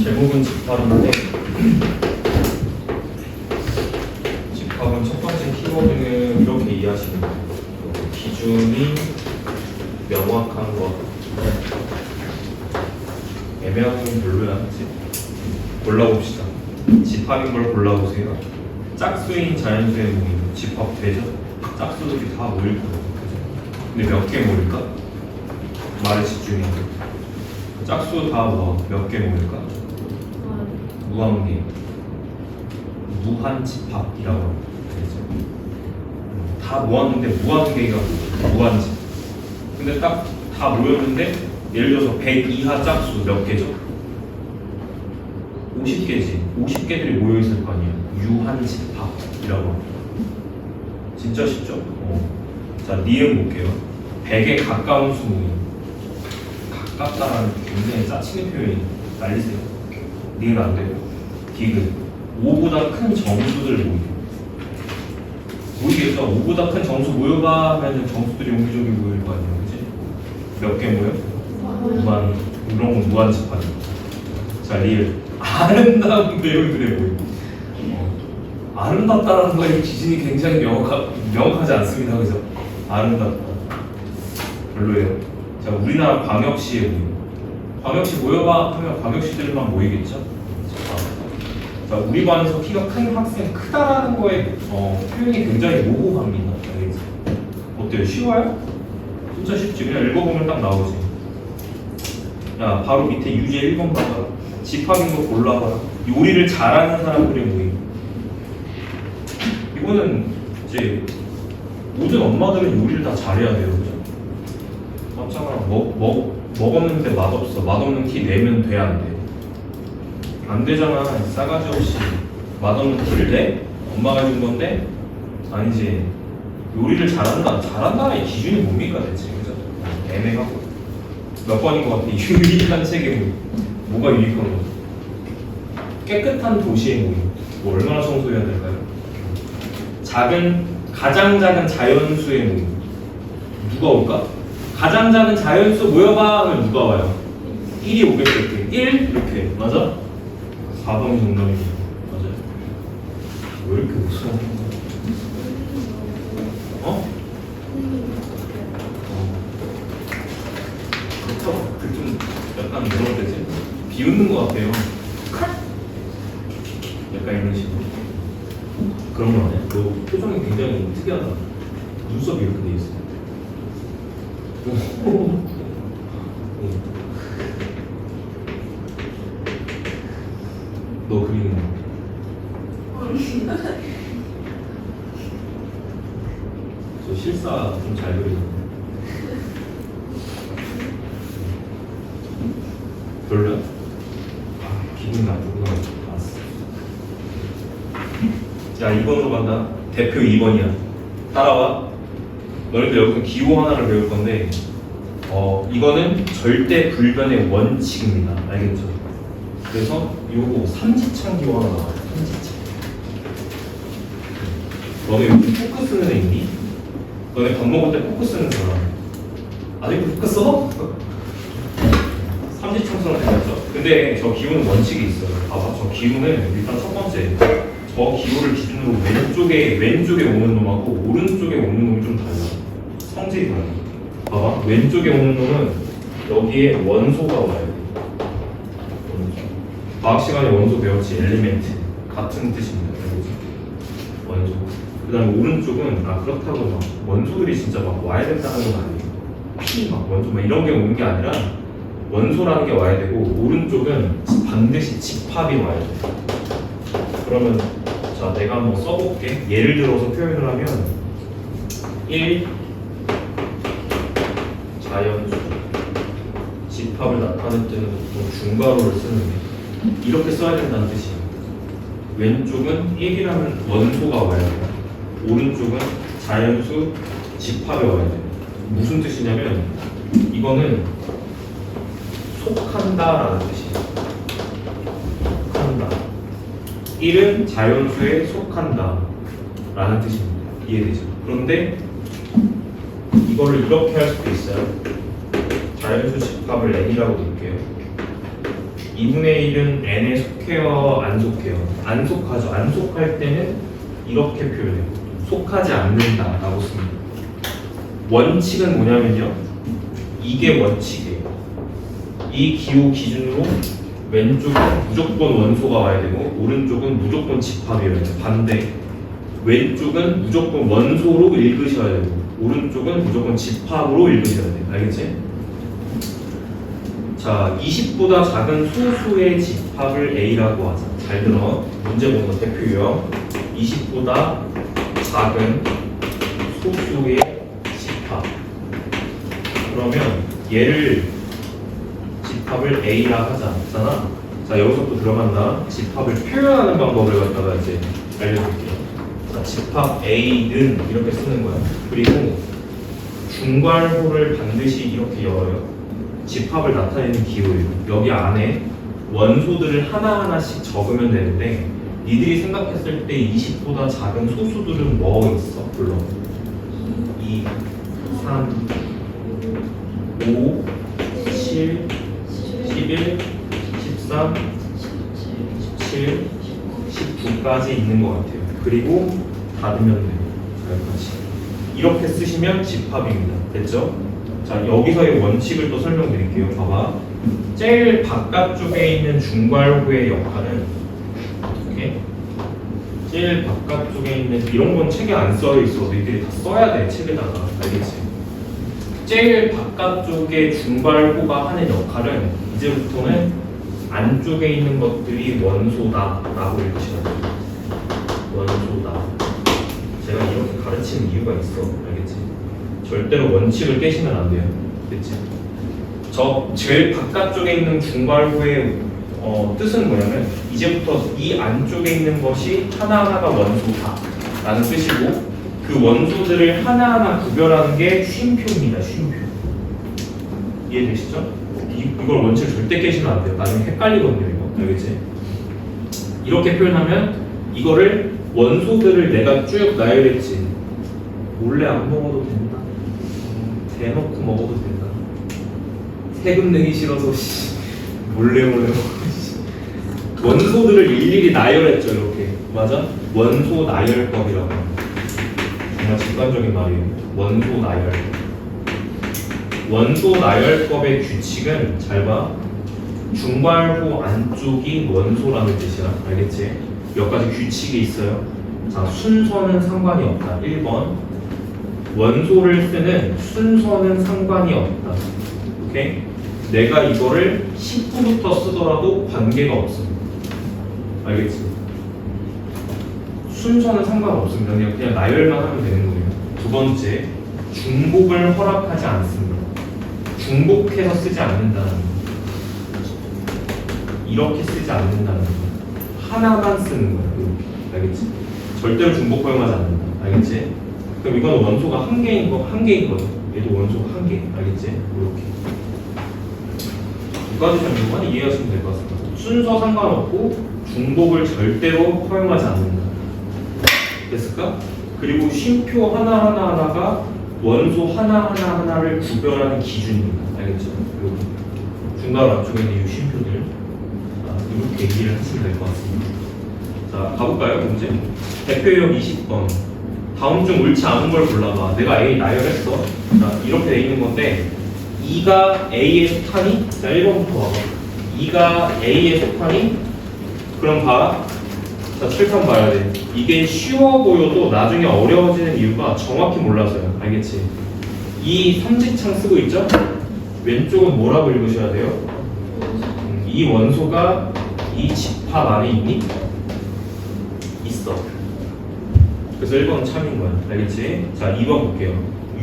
제목은 집합인데 집합은 첫 번째 키워드는 이렇게 이해하시면 돼요. 기준이 명확한 것. 애매한 건 별로야. 그치? 골라봅시다. 집합인 걸 골라보세요. 짝수인 자연수의 모임 집합 되죠? 짝수들이 다 모일 거예요. 근데 몇 개 모일까? 말에 집중해. 짝수 다 몇 개 모일까? 무한개. 무한 집합이라고 되죠. 다 모았는데 무한개가 무한집. 근데 딱 다 모였는데 예를 들어서 100 이하 짝수 몇 개죠? 50개지. 50개들이 모여있을 거 아니야. 유한집합이라고 합니다. 진짜 쉽죠? 자, 니은 볼게요. 100에 가까운 수 모임. 가깝다라는 굉장히 짜치는 표현이 날리세요. 니은 안 돼요. 디귿. 5보다 큰 정수들 모임. 모이겠죠? 5보다 큰 정수 모여봐 하면 정수들이 옹기종기 모일 거 아니에요. 그치? 몇 개 모여? 무한. 이런 건 무한 집합이에요. 자, 리을. 아름다운 배우들의 모임. 아름답다라는 거에 기준이 굉장히 명확하지 않습니다. 그죠? 아름답다. 별로예요. 자, 우리나라 광역시의 모임. 광역시 모여봐 하면 광역시들만 모이겠죠? 자, 우리 반에서 키가 큰 학생 크다라는 거에 표현이 굉장히 모호합니다. 어때요? 쉬워요? 진짜 쉽지. 그냥 읽어보면 딱 나오지. 야, 바로 밑에 유제 1번 봐봐. 집합인 거 골라봐라. 요리를 잘하는 사람들의 모임. 이거는 이제 모든 엄마들은 요리를 다 잘해야 돼요. 그죠? 맞잖아. 먹었는데 맛없어. 맛없는 티 내면 돼, 안 돼? 안 되잖아. 싸가지 없이 맛없는 티를 내? 엄마가 준 건데? 아니지. 요리를 잘한다의 기준이 뭡니까 대체? 그죠? 애매하고. 몇 번인 것 같아. 유리한 책의 모임. 뭐가 유리한 거? 깨끗한 도시의 모임. 뭐 얼마나 청소해야 될까요? 가장 작은 자연수의 모임. 누가 올까? 가장 작은 자연수 모여봐 하면 누가 와요? 1이 오겠죠. 이렇게 1 이렇게 맞아? 4번이 정답이에요. 맞아요. 왜 이렇게 무서워? 그렇죠. 그 좀 약간 뭐라 해야 되지? 비웃는 것 같아요. 약간 이런 식으로. 그런 거 아니야? 너 표정이 굉장히 특이하다. 눈썹이 이렇게 돼 있어. 너 그리는 거. 저 실사 좀 잘 그리는데. 별로야? 기분 나쁘구나. 알았어. 자, 2번으로 간다. 대표 2번이야. 따라와. 너희들 여기서 기호 하나를 배울 건데, 이거는 절대 불변의 원칙입니다. 알겠죠? 그래서 요거 삼지창 기호 하나 나와요. 삼지창. 너네 여기 포크 쓰는 애 있니? 너네 밥 먹을 때 포크 쓰는 사람. 아직도 포크 써? 삼지창 쓰는 애죠. 근데 저 기호는 원칙이 있어요. 봐봐. 저 기호는 일단 첫 번째. 저 기호를 기준으로 왼쪽에 오는 놈하고 오른쪽에 오는 놈이 좀 달라. 성질이 달라. 봐봐. 왼쪽에 오는 놈은 여기에 원소가 와야 돼. 과학 시간에 원소 배웠지. 엘리멘트. 같은 뜻입니다. 원소. 그 다음에 오른쪽은 그렇다고 막 원소들이 진짜 막 와야 된다는 건 아니에요. 피 막 원소 막 이런 게 오는 게 아니라 원소라는 게 와야 되고 오른쪽은 반드시 집합이 와야 돼. 그러면 자, 내가 한번 써볼게. 예를 들어서 표현을 하면 1 자연수 집합을 나타낼 때는 보통 중괄호를 쓰는데 이렇게 써야 된다는 뜻이에요. 왼쪽은 1이라는 원소가 와야 돼요. 오른쪽은 자연수 집합에 와야 돼요. 무슨 뜻이냐면 이거는 속한다라는 뜻이에요. 속한다. 1은 자연수에 속한다 라는 뜻입니다. 이해되죠? 그런데 이거를 이렇게 할 수도 있어요. 자연수 집합을 n이라고 볼게요. 2분의 1은 n에 속해요, 안 속해요? 안 속하죠. 안 속할 때는 이렇게 표현해요. 속하지 않는다라고 씁니다. 원칙은 뭐냐면요. 이게 원칙이에요. 이 기호 기준으로 왼쪽은 무조건 원소가 와야 되고 오른쪽은 무조건 집합이어야 돼요. 반대. 왼쪽은 무조건 원소로 읽으셔야 되고 오른쪽은 무조건 집합으로 읽으셔야 돼요. 알겠지? 자, 20보다 작은 소수의 집합을 A라고 하자. 잘 들어. 문제 보는 거 대표 유형. 20보다 작은 소수의 집합. 그러면 얘를 집합을 A라 하잖아. 자, 여기서부터 들어간다. 집합을 표현하는 방법을 갖다가 이제 알려줄게요. 자, 집합 A는 이렇게 쓰는 거야. 그리고 중괄호를 반드시 이렇게 열어요. 집합을 나타내는 기호예요. 여기 안에 원소들을 하나하나씩 적으면 되는데 니들이 생각했을 때 20보다 작은 소수들은 뭐 있어? 불러. 2, 3, 5, 7, 11, 13, 17, 19까지 있는 것 같아요. 그리고 닫으면 돼요. 여기까지. 이렇게 쓰시면 집합입니다. 됐죠? 자, 여기서의 원칙을 또 설명드릴게요. 봐봐. 제일 바깥쪽에 있는 중괄호의 역할은 이렇게 제일 바깥쪽에 있는 이런 건 책에 안 써 있어. 너희들이 다 써야 돼. 책에다가. 알겠지? 제일 바깥쪽에 중괄호가 하는 역할은 이제부터는 안쪽에 있는 것들이 원소다 라고 읽으시면 돼요. 원소다. 제가 이렇게 가르치는 이유가 있어. 알겠지? 절대로 원칙을 깨시면 안 돼요. 됐지? 저 제일 바깥쪽에 있는 중괄호의 뜻은 뭐냐면 이제부터 이 안쪽에 있는 것이 하나하나가 원소다 라는 뜻이고 그 원소들을 하나하나 구별하는 게 쉼표입니다. 쉼표. 이해되시죠? 이걸 원칙을 절대 깨시면 안 돼요. 나중에 헷갈리거든요. 이거. 알겠지? 이렇게 표현하면 이거를 원소들을 내가 쭉 나열했지. 몰래 안 먹어도 된다. 대놓고 먹어도 된다. 세금 내기 싫어서 몰래 먹어. 원소들을 일일이 나열했죠. 이렇게. 맞아? 원소 나열법이라고. 정말 직관적인 말이에요. 원소 나열. 원소 나열법의 규칙은 잘 봐. 중괄호 안쪽이 원소라는 뜻이야. 알겠지? 몇 가지 규칙이 있어요. 자, 순서는 상관이 없다. 1번. 원소를 쓰는 순서는 상관이 없다. 오케이? 내가 이거를 10부부터 쓰더라도 관계가 없습니다. 알겠지? 순서는 상관없습니다. 그냥 나열만 하면 되는 거예요. 두 번째, 중복을 허락하지 않습니다. 중복해서 쓰지 않는다는 거. 이렇게 쓰지 않는다는 거. 하나만 쓰는 거야. 이렇게. 알겠지? 절대로 중복 허용하지 않는다. 알겠지? 그럼 이건 원소가 한 개인 거죠. 얘도 원소가 한 개. 알겠지? 이렇게. 두 가지 정도만 이해하시면 될 것 같습니다. 순서 상관없고 중복을 절대로 허용하지 않는다. 됐을까? 그리고 쉼표 하나하나가 원소 하나하나를 구별하는 기준입니다. 알겠죠? 여기 중괄호 앞쪽에 있는 이 쉼표들 이렇게 이해를 하시면 될 것 같습니다. 자, 가볼까요? 문제. 대표형 20번. 다음 중 옳지 않은 걸 골라봐. 내가 A 나열했어. 자, 이렇게 돼 있는 건데 2가 A에 속하니? 자, 1번부터 와봐. 2가 A에 속하니? 그럼 봐. 자, 칠판 봐야 돼. 이게 쉬워 보여도 나중에 어려워지는 이유가 정확히 몰라서요. 알겠지? 이 삼지창 쓰고 있죠? 왼쪽은 뭐라고 읽으셔야 돼요? 이 원소가 이 집합 안에 있니? 있어. 그래서 1번은 참인 거야. 알겠지? 자, 2번 볼게요.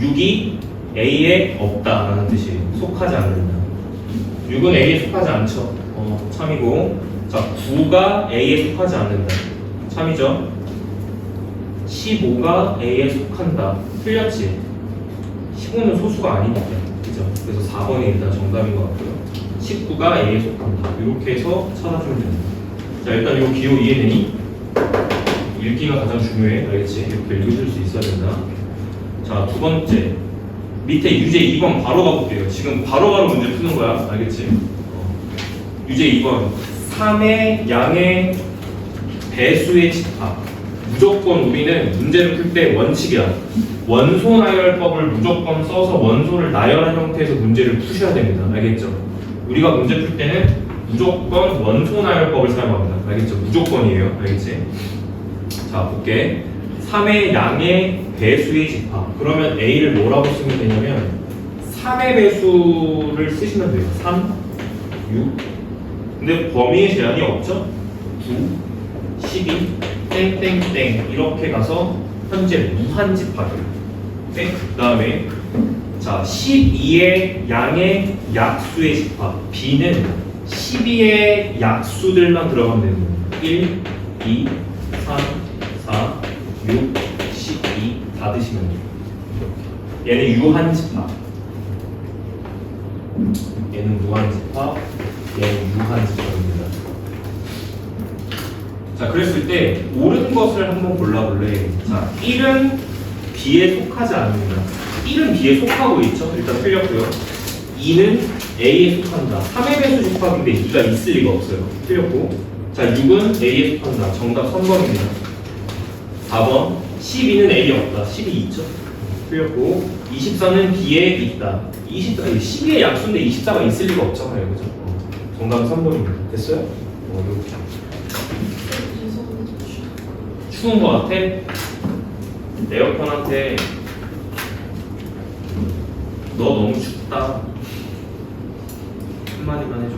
6이 A에 없다 라는 뜻이에요. 속하지 않는다. 6은 A에 속하지 않죠. 참이고. 자, 9가 A에 속하지 않는다. 참이죠. 15가 A에 속한다. 틀렸지? 15는 소수가 아니니까. 그죠? 그래서 4번이 일단 정답인 것 같고요. 19가 A에 속한다. 이렇게 해서 찾아주면 됩니다. 자, 일단 이거 기호 이해되니? 읽기가 가장 중요해. 알겠지? 이렇게 읽으실 수 있어야 된다. 자, 두 번째. 밑에 유제 2번 바로 가볼게요. 지금 바로바로 문제 푸는 거야. 알겠지? 유제 2번 3의 양의 배수의 집합. 무조건 우리는 문제를 풀 때 원칙이야. 원소 나열법을 무조건 써서 원소를 나열한 형태에서 문제를 푸셔야 됩니다. 알겠죠? 우리가 문제 풀 때는 무조건 원소 나열법을 사용합니다. 알겠죠? 무조건이에요. 알겠지? 자, 볼게. 3의 양의 배수의 집합. 그러면 A를 뭐라고 쓰면 되냐면 3의 배수를 쓰시면 돼요. 3, 6. 근데 범위의 제한이 없죠? 9, 12, 땡땡땡 이렇게 가서 현재 무한 집합이에요. 그 다음에 자 12의 양의 약수의 집합. B는 12의 약수들만 들어가면 되는 거예요. 1, 2, 3, 4, 6, 12 다 드시면 돼요. 얘는 유한 집합. 얘는 무한 집합. 얘는 유한 집합입니다. 자, 그랬을 때 옳은 것을 한번 골라볼래. 자, 1은 B에 속하지 않습니다. 1은 B에 속하고 있죠. 일단 틀렸고요. 2는 A에 속한다. 3의 배수 집합인데 2가 있을 리가 없어요. 틀렸고. 자, 6은 A에 속한다. 정답 3번입니다. 4번 12는 A에 없다. 12 있죠. 틀렸고. 24는 B에 있다. 12의 약수인데 24가 있을 리가 없잖아요. 그죠? 정답 3번입니다. 됐어요? 이렇게. 추운 거 같아? 에어컨한테 너 너무 춥다 한마디만 해줘.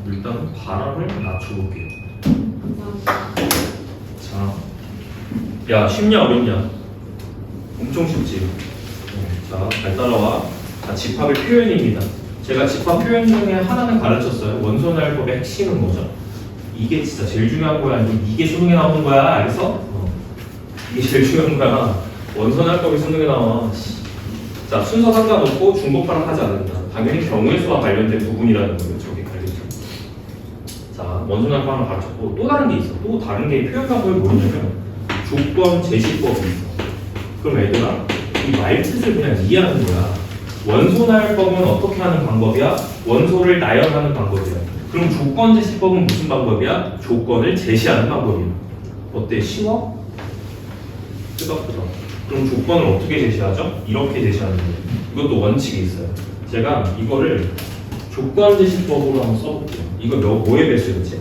일단 바람을 낮춰볼게요. 자, 야 쉽냐 어렵냐? 엄청 쉽지. 자, 잘 따라와. 자, 집합의 표현입니다. 제가 집합 표현 중에 하나는 가르쳤어요. 원소 나열법의 핵심은 뭐죠? 이게 진짜 제일 중요한 거야. 이게 수능에 나오는 거야. 알겠어? 이게 제일 중요한 거야. 원소 나열법이 수능에 나와. 자, 순서 상관없고 중복발음 하지 않는다. 당연히 경우의 수와 관련된 부분이라는 거예요. 저게 알겠죠? 자, 원소 나열법 하나 가르쳤고 또 다른 게 있어. 또 다른 게 표현 방법이 뭐냐면 조건 제시법이 있어. 그럼 얘들아, 이 말뜻을 그냥 이해하는 거야. 원소 나열법은 어떻게 하는 방법이야? 원소를 나열하는 방법이야. 그럼 조건 제시법은 무슨 방법이야? 조건을 제시하는 방법이야. 어때? 쉬워? 끄덕끄덕. 그럼 조건을 어떻게 제시하죠? 이렇게 제시하는 거예요. 이것도 원칙이 있어요. 제가 이거를 조건 제시법으로 한번 써볼게요. 이거 뭐의 배수였지?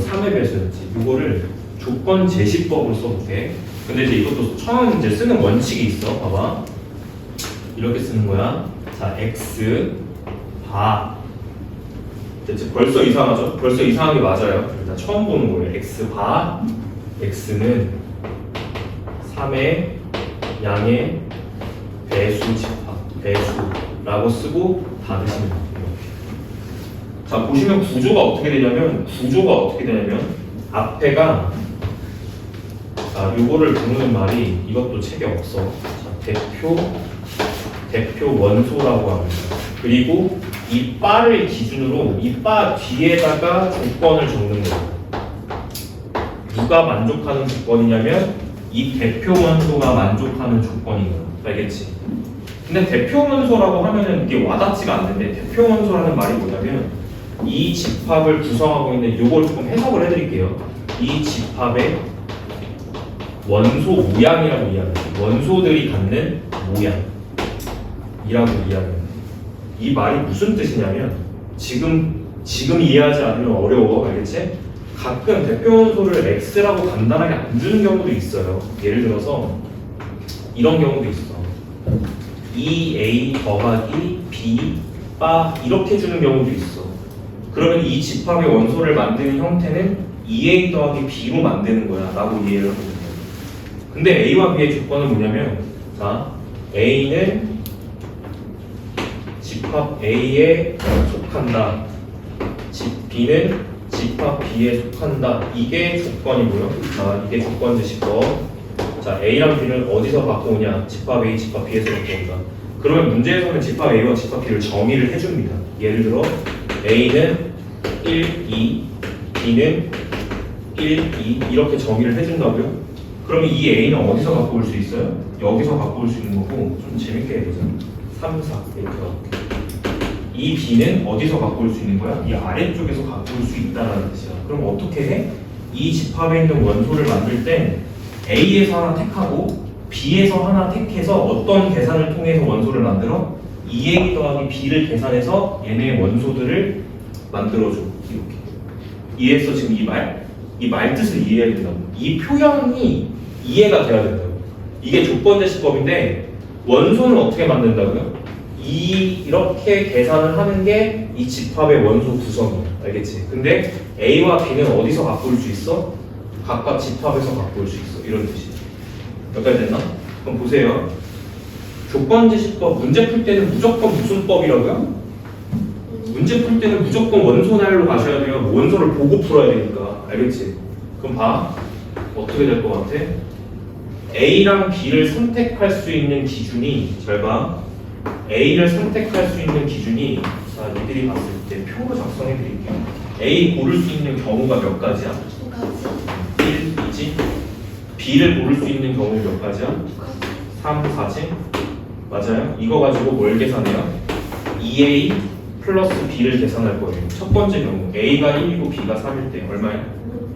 3의 배수였지. 이거를 조건 제시법으로 써볼게. 근데 이제 이것도 처음 이제 쓰는 원칙이 있어. 봐봐. 이렇게 쓰는 거야. 자, x 바. 이제 벌써 이상하죠? 벌써 이상하게 맞아요. 일단 처음 보는 거예요. x 바. x는 3의 양의 배수 집합. 배수라고 쓰고 닫으시면 돼요. 자, 보시면 구조가 어떻게 되냐면 앞에가 자, 요거를 부르는 말이 이것도 책에 없어. 자, 대표 원소라고 합니다. 그리고 이 바를 기준으로 이 바 뒤에다가 조건을 적는 거예요. 누가 만족하는 조건이냐면 이 대표 원소가 만족하는 조건인 거야. 알겠지? 근데 대표 원소라고 하면은 이게 와닿지가 않는데 대표 원소라는 말이 뭐냐면 이 집합을 구성하고 있는 요걸 조금 해석을 해드릴게요. 이 집합의 원소 모양이라고 이야기해요. 원소들이 갖는 모양이라고 이야기해요. 이 말이 무슨 뜻이냐면 지금 이해하지 않으면 어려워. 알겠지? 가끔 대표 원소를 X라고 간단하게 안 주는 경우도 있어요. 예를 들어서 이런 경우도 있어. 2A 더하기 B 바 이렇게 주는 경우도 있어. 그러면 이 집합의 원소를 만드는 형태는 2A 더하기 B로 만드는 거야 라고 이해를 하거든요. 근데 A와 B의 조건은 뭐냐면 자, A는 집합 A에 속한다. B는 집합 B에 속한다. 이게 조건이고요. 자, 이게 조건 제시법. 자, A랑 B는 어디서 갖고 오냐? 집합 A, 집합 B에서 갖고 온다. 그러면 문제에서는 집합 A와 집합 B를 정의를 해줍니다. 예를 들어 A는 1, 2, B는 1, 2 이렇게 정의를 해준다고요? 그러면 이 A는 어디서 갖고 올 수 있어요? 여기서 갖고 올 수 있는 거고 좀 재밌게 해보자. 3, 4 이렇게 갖고 이 B는 어디서 갖고 올 수 있는 거야? 이 아래쪽에서 갖고 올 수 있다는 뜻이야. 그럼 어떻게 해? 이 집합에 있는 원소를 만들 때 A에서 하나 택하고 B에서 하나 택해서 어떤 계산을 통해서 원소를 만들어? 2A 더하기 B를 계산해서 얘네의 원소들을 만들어줘. 이렇게. 이해했어? 지금 이 말? 이 말 뜻을 이해해야 된다고. 이 표현이 이해가 돼야 된다고. 이게 조건제시법인데 원소는 어떻게 만든다고요? 이렇게 계산을 하는 게 이 집합의 원소 구성이야. 알겠지? 근데 A와 B는 어디서 갖고 올 수 있어? 각각 집합에서 갖고 올 수 있어. 이런 뜻이야. 여기까지 됐나? 그럼 보세요. 조건제시법 문제 풀 때는 무조건 무슨 법이라고요? 문제 풀 때는 무조건 원소 날로 가셔야 돼요. 원소를 보고 풀어야 되니까. 알겠지? 그럼 봐. 어떻게 될 것 같아? A랑 B를 선택할 수 있는 기준이 잘 봐. A를 선택할 수 있는 기준이 자, 니들이 봤을 때 표로 작성해 드릴게요. A 고를 수 있는 경우가 몇 가지야? 1이지. B를 고를 수 있는 경우는 몇 가지야? 3, 4지. 맞아요? 이거 가지고 뭘 계산해요? 2A 플러스 B를 계산할 거예요. 첫 번째 경우 A가 1이고 B가 3일 때 얼마야?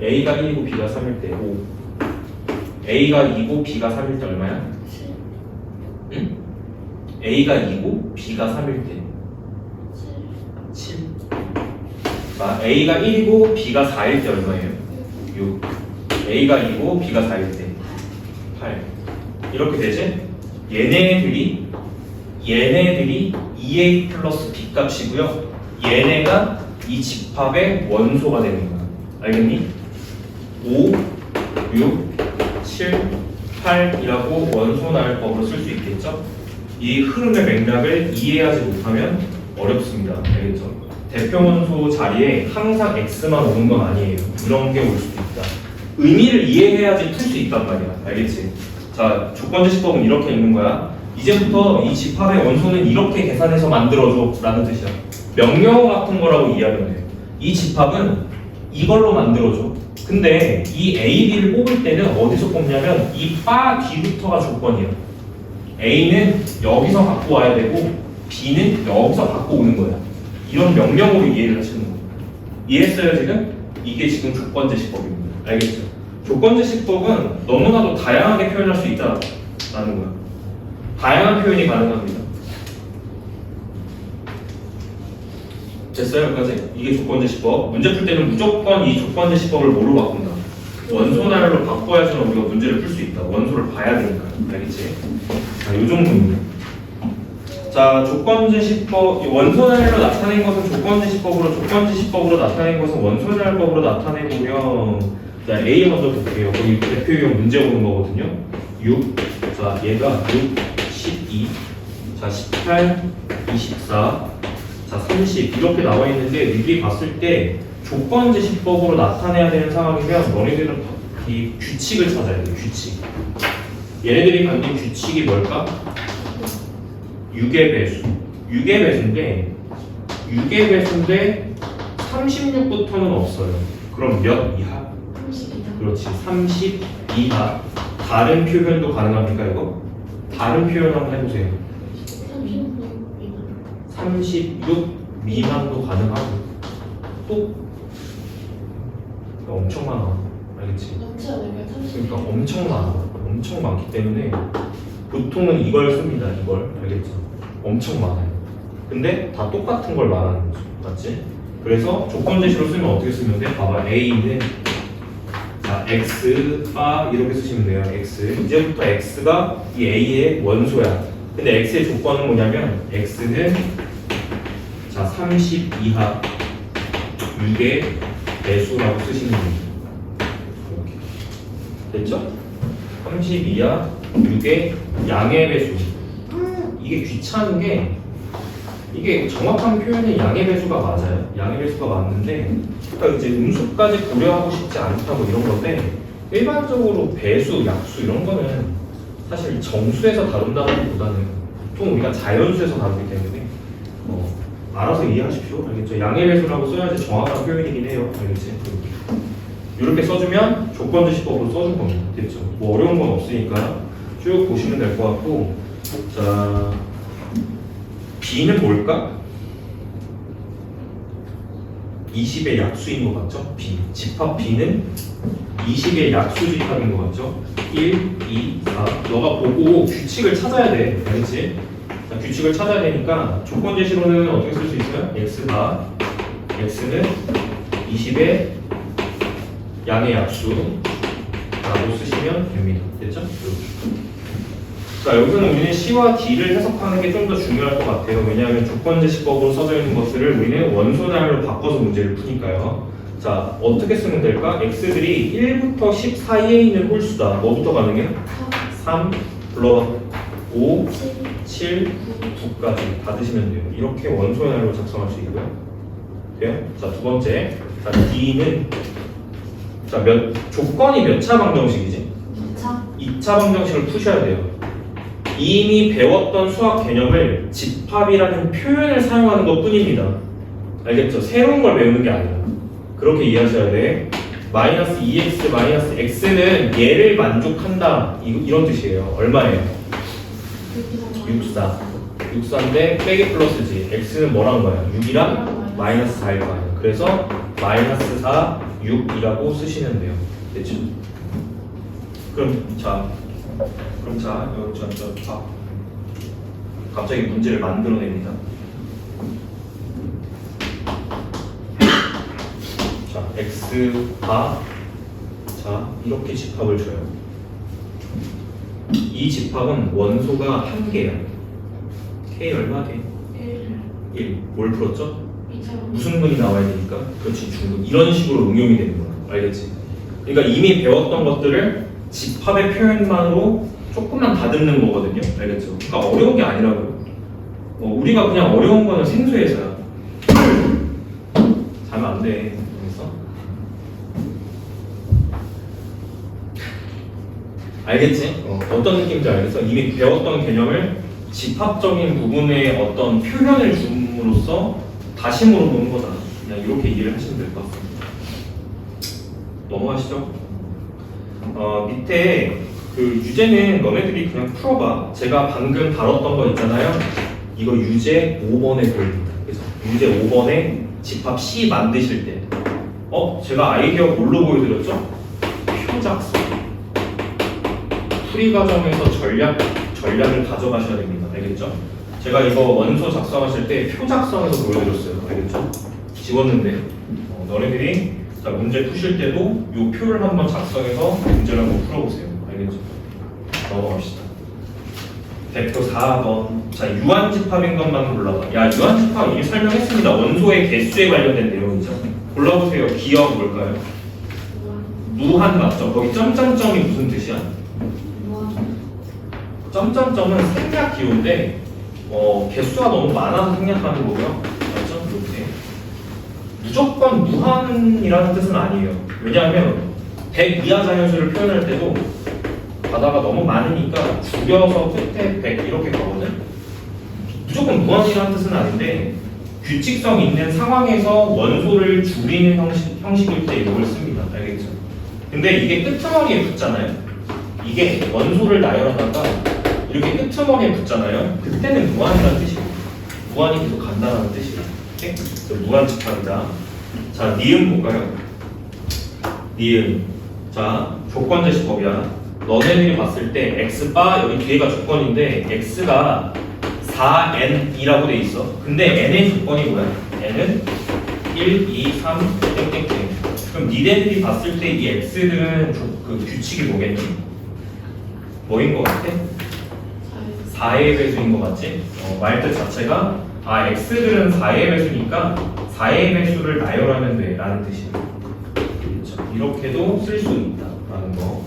A가 1이고 B가 3일 때 5. A가 2고 B가 3일 때 얼마야? 7. 응? A가 2고 B가 3일 때 7. A가 1이고 B가 4일 때 얼마예요? 6. A가 2고 B가 4일 때 8. 이렇게 되지? 얘네들이 2A 플러스 B 값이고요. 얘네가 이 집합의 원소가 되는 거야. 알겠니? 5, 6, 7, 8이라고 원소 나열법으로 쓸 수 있겠죠? 이 흐름의 맥락을 이해하지 못하면 어렵습니다. 알겠죠? 대표 원소 자리에 항상 X만 오는 건 아니에요. 이런 게 올 수도 있다. 의미를 이해해야지 풀 수 있단 말이야. 알겠지? 자, 조건제시법은 이렇게 있는 거야. 이제부터 이 집합의 원소는 이렇게 계산해서 만들어줘 라는 뜻이야. 명령어 같은 거라고 이해하면 돼. 이 집합은 이걸로 만들어줘. 근데 이 A, B를 뽑을 때는 어디서 뽑냐면 이 바 뒤부터가 조건이야. A는 여기서 갖고 와야 되고 B는 여기서 갖고 오는 거야. 이런 명령으로 이해를 하시는 거예요. 이해했어요 지금? 이게 지금 조건제시법입니다. 알겠죠? 조건제시법은 너무나도 다양하게 표현할 수 있다라는 거야. 다양한 표현이 가능합니다. 됐어요? 여기까지? 이게 조건제시법. 문제 풀 때는 무조건 이 조건제시법을 뭐로 바꾼다? 원소 나열로 바꿔야지만 우리가 문제를 풀 수 있다. 원소를 봐야 되니까. 알겠지? 자, 요 정도입니다. 자, 조건제시법, 원소 나열로 나타낸 것은 조건제시법으로 나타낸 것은 원소 나열법으로 나타내고요. 자, A 먼저 볼게요. 거기 대표형 문제 오는 거거든요. 6. 자, 얘가 6, 12. 자, 18, 24. 자, 30. 이렇게 나와 있는데, 니들이 봤을 때 조건제시법으로 나타내야 되는 상황이면 너희들은 이 규칙을 찾아야 돼요. 규칙. 얘네들이 갖는 규칙이 뭘까? 6의 배수. 6의 배수인데 36부터는 없어요. 그럼 몇 이하? 30이다. 그렇지. 30 이하. 다른 표현도 가능합니까 이거? 다른 표현 한번 해보세요. 36 미만도 가능하고 또 엄청 많아. 알겠지? 넘지 않을까요? 30. 그러니까 엄청 많아. 엄청 많기 때문에 보통은 이걸 씁니다. 이걸. 알겠죠? 엄청 많아요. 근데 다 똑같은 걸 말하는 거죠. 맞지? 그래서 조건제시로 쓰면 어떻게 쓰면 돼? 봐봐. A는 자, X 바 이렇게 쓰시면 돼요. X. 이제부터 X가 이 A의 원소야. 근데 X의 조건은 뭐냐면 X는 자, 30 이하 6의 배수라고 쓰시면 됩니다. 이렇게. 됐죠? 30 이하 6의 양의 배수. 이게 귀찮은 게 이게 정확한 표현이 양의 배수가 맞아요. 양의 배수가 맞는데 그러니까 이제 음수까지 고려하고 싶지 않다고 이런 건데 일반적으로 배수, 약수 이런 거는 사실 정수에서 다룬다기보다는 보통 우리가 자연수에서 다루기 때문에 알아서 이해하십시오. 알겠죠? 양의 배수라고 써야지 정확한 표현이긴 해요. 알겠지? 이렇게 써주면 조건제시법으로 써준 겁니다. 됐죠? 뭐 어려운 건 없으니까 쭉 보시면 될 것 같고, 자, B는 뭘까? 20의 약수인 것 같죠? B. 집합 B는 20의 약수 집합인 것 같죠? 1, 2, 4. 너가 보고 규칙을 찾아야 돼. 알겠지? 자, 규칙을 찾아야 되니까 조건 제시로는 어떻게 쓸 수 있어요? x가 x는 20의 양의 약수라고 쓰시면 됩니다. 됐죠? 자, 여기서는 우리는 C와 D를 해석하는 게 좀 더 중요할 것 같아요. 왜냐하면 조건 제시법으로 써져 있는 것들을 우리는 원소 단위로 바꿔서 문제를 푸니까요. 자, 어떻게 쓰면 될까? x들이 1부터 10 사이에 있는 홀수다. 뭐부터 가능해요? 3 플러스 5, 7, 9까지 받으시면 돼요. 이렇게 원소 단위로 작성할 수 있고요. 돼요? 자, 두 번째. 자, D는 자, 조건이 몇 차 방정식이지? 2차 방정식을 푸셔야 돼요. 이미 배웠던 수학 개념을 집합이라는 표현을 사용하는 것 뿐입니다. 알겠죠? 새로운 걸 배우는 게 아니라. 그렇게 이해하셔야 돼. 마이너스 2x 마이너스 x는 얘를 만족한다. 이런 뜻이에요. 얼마예요? 64. 64인데 빼기 플러스지. x는 뭐란 거야? 6이랑 마이너스 4일 거 아니야. 그래서 마이너스 4, 6이라고 쓰시면 돼요. 됐죠? 그럼 자, 갑자기 문제를 만들어냅니다. 자, x가 자 이렇게 집합을 줘요. 이 집합은 원소가 한 개야. k 얼마 돼? 1. 뭘 풀었죠? 무슨 근이 나와야 되니까? 그렇지, 중근. 이런 식으로 응용이 되는 거야. 알겠지? 그러니까 이미 배웠던 것들을 집합의 표현만으로 조금만 다듬는 거거든요. 알겠죠? 그러니까 어려운 게 아니라고요. 우리가 그냥 어려운 거는 생소해서야. 자면 안 돼. 알겠지? 어떤 느낌인지 알겠어? 이미 배웠던 개념을 집합적인 부분의 어떤 표현을 줌으로써 다시 물어보는 거다. 그냥 이렇게 이해를 하시면 될 것 같습니다. 넘어가시죠. 밑에 그 유제는 너네들이 그냥 풀어봐. 제가 방금 다뤘던 거 있잖아요. 이거 유제 5번에 보입니다. 그래서 유제 5번에 집합 C 만드실 때 제가 아이디어 뭘로 보여드렸죠? 표작성. 풀이 과정에서 전략을 가져가셔야 됩니다. 알겠죠? 제가 이거 원소 작성하실 때 표작성에서 보여드렸어요. 알겠죠? 지웠는데 너네들이 자, 문제 푸실 때도 이 표를 한번 작성해서 문제를 한번 풀어보세요. 알겠죠? 넘어갑시다. 대표 4번. 자, 유한집합인 것만 골라봐. 야, 유한집합 이미 설명했습니다. 원소의 개수에 관련된 내용이죠. 골라보세요. 기억 뭘까요? 무한 맞죠? 거기 점점점이 무슨 뜻이야? 점점점은 생략 기호인데 개수가 너무 많아서 생략하는 거고요. 맞죠? 이렇게 무조건 무한이라는 뜻은 아니에요. 왜냐하면 100 이하 자연수를 표현할 때도 가다가 너무 많으니까 줄여서 끝에 100 이렇게 가거든. 무조건 무한이라는 뜻은 아닌데 규칙성 있는 상황에서 원소를 줄이는 형식일 때 이걸 씁니다. 알겠죠? 근데 이게 끄트머리에 붙잖아요. 이게 원소를 나열하다가 이렇게 끄트머리에 붙잖아요. 그때는 무한이라는 뜻이에요. 무한이 계속 간다는 뜻이에요. 오케이? 그래서 무한집합이다. 자, 니은 볼까요? 니은. 자, 조건제시법이야. 너네들이 봤을 때 x바 여기 뒤에가 조건인데 x가 4n이라고 돼 있어. 근데 n의 조건이 뭐야? n은 1, 2, 3, 땡땡땡. 그럼 니네들이 봤을 때 이 x들은 그 규칙이 뭐겠니? 뭐인 것 같아? 4의 배수인 것 같지? 말뜻 자체가 x들은 4의 배수니까 4의 배수를 나열하면 돼 라는 뜻이에요. 그렇죠? 이렇게도 쓸 수 있다 라는 거.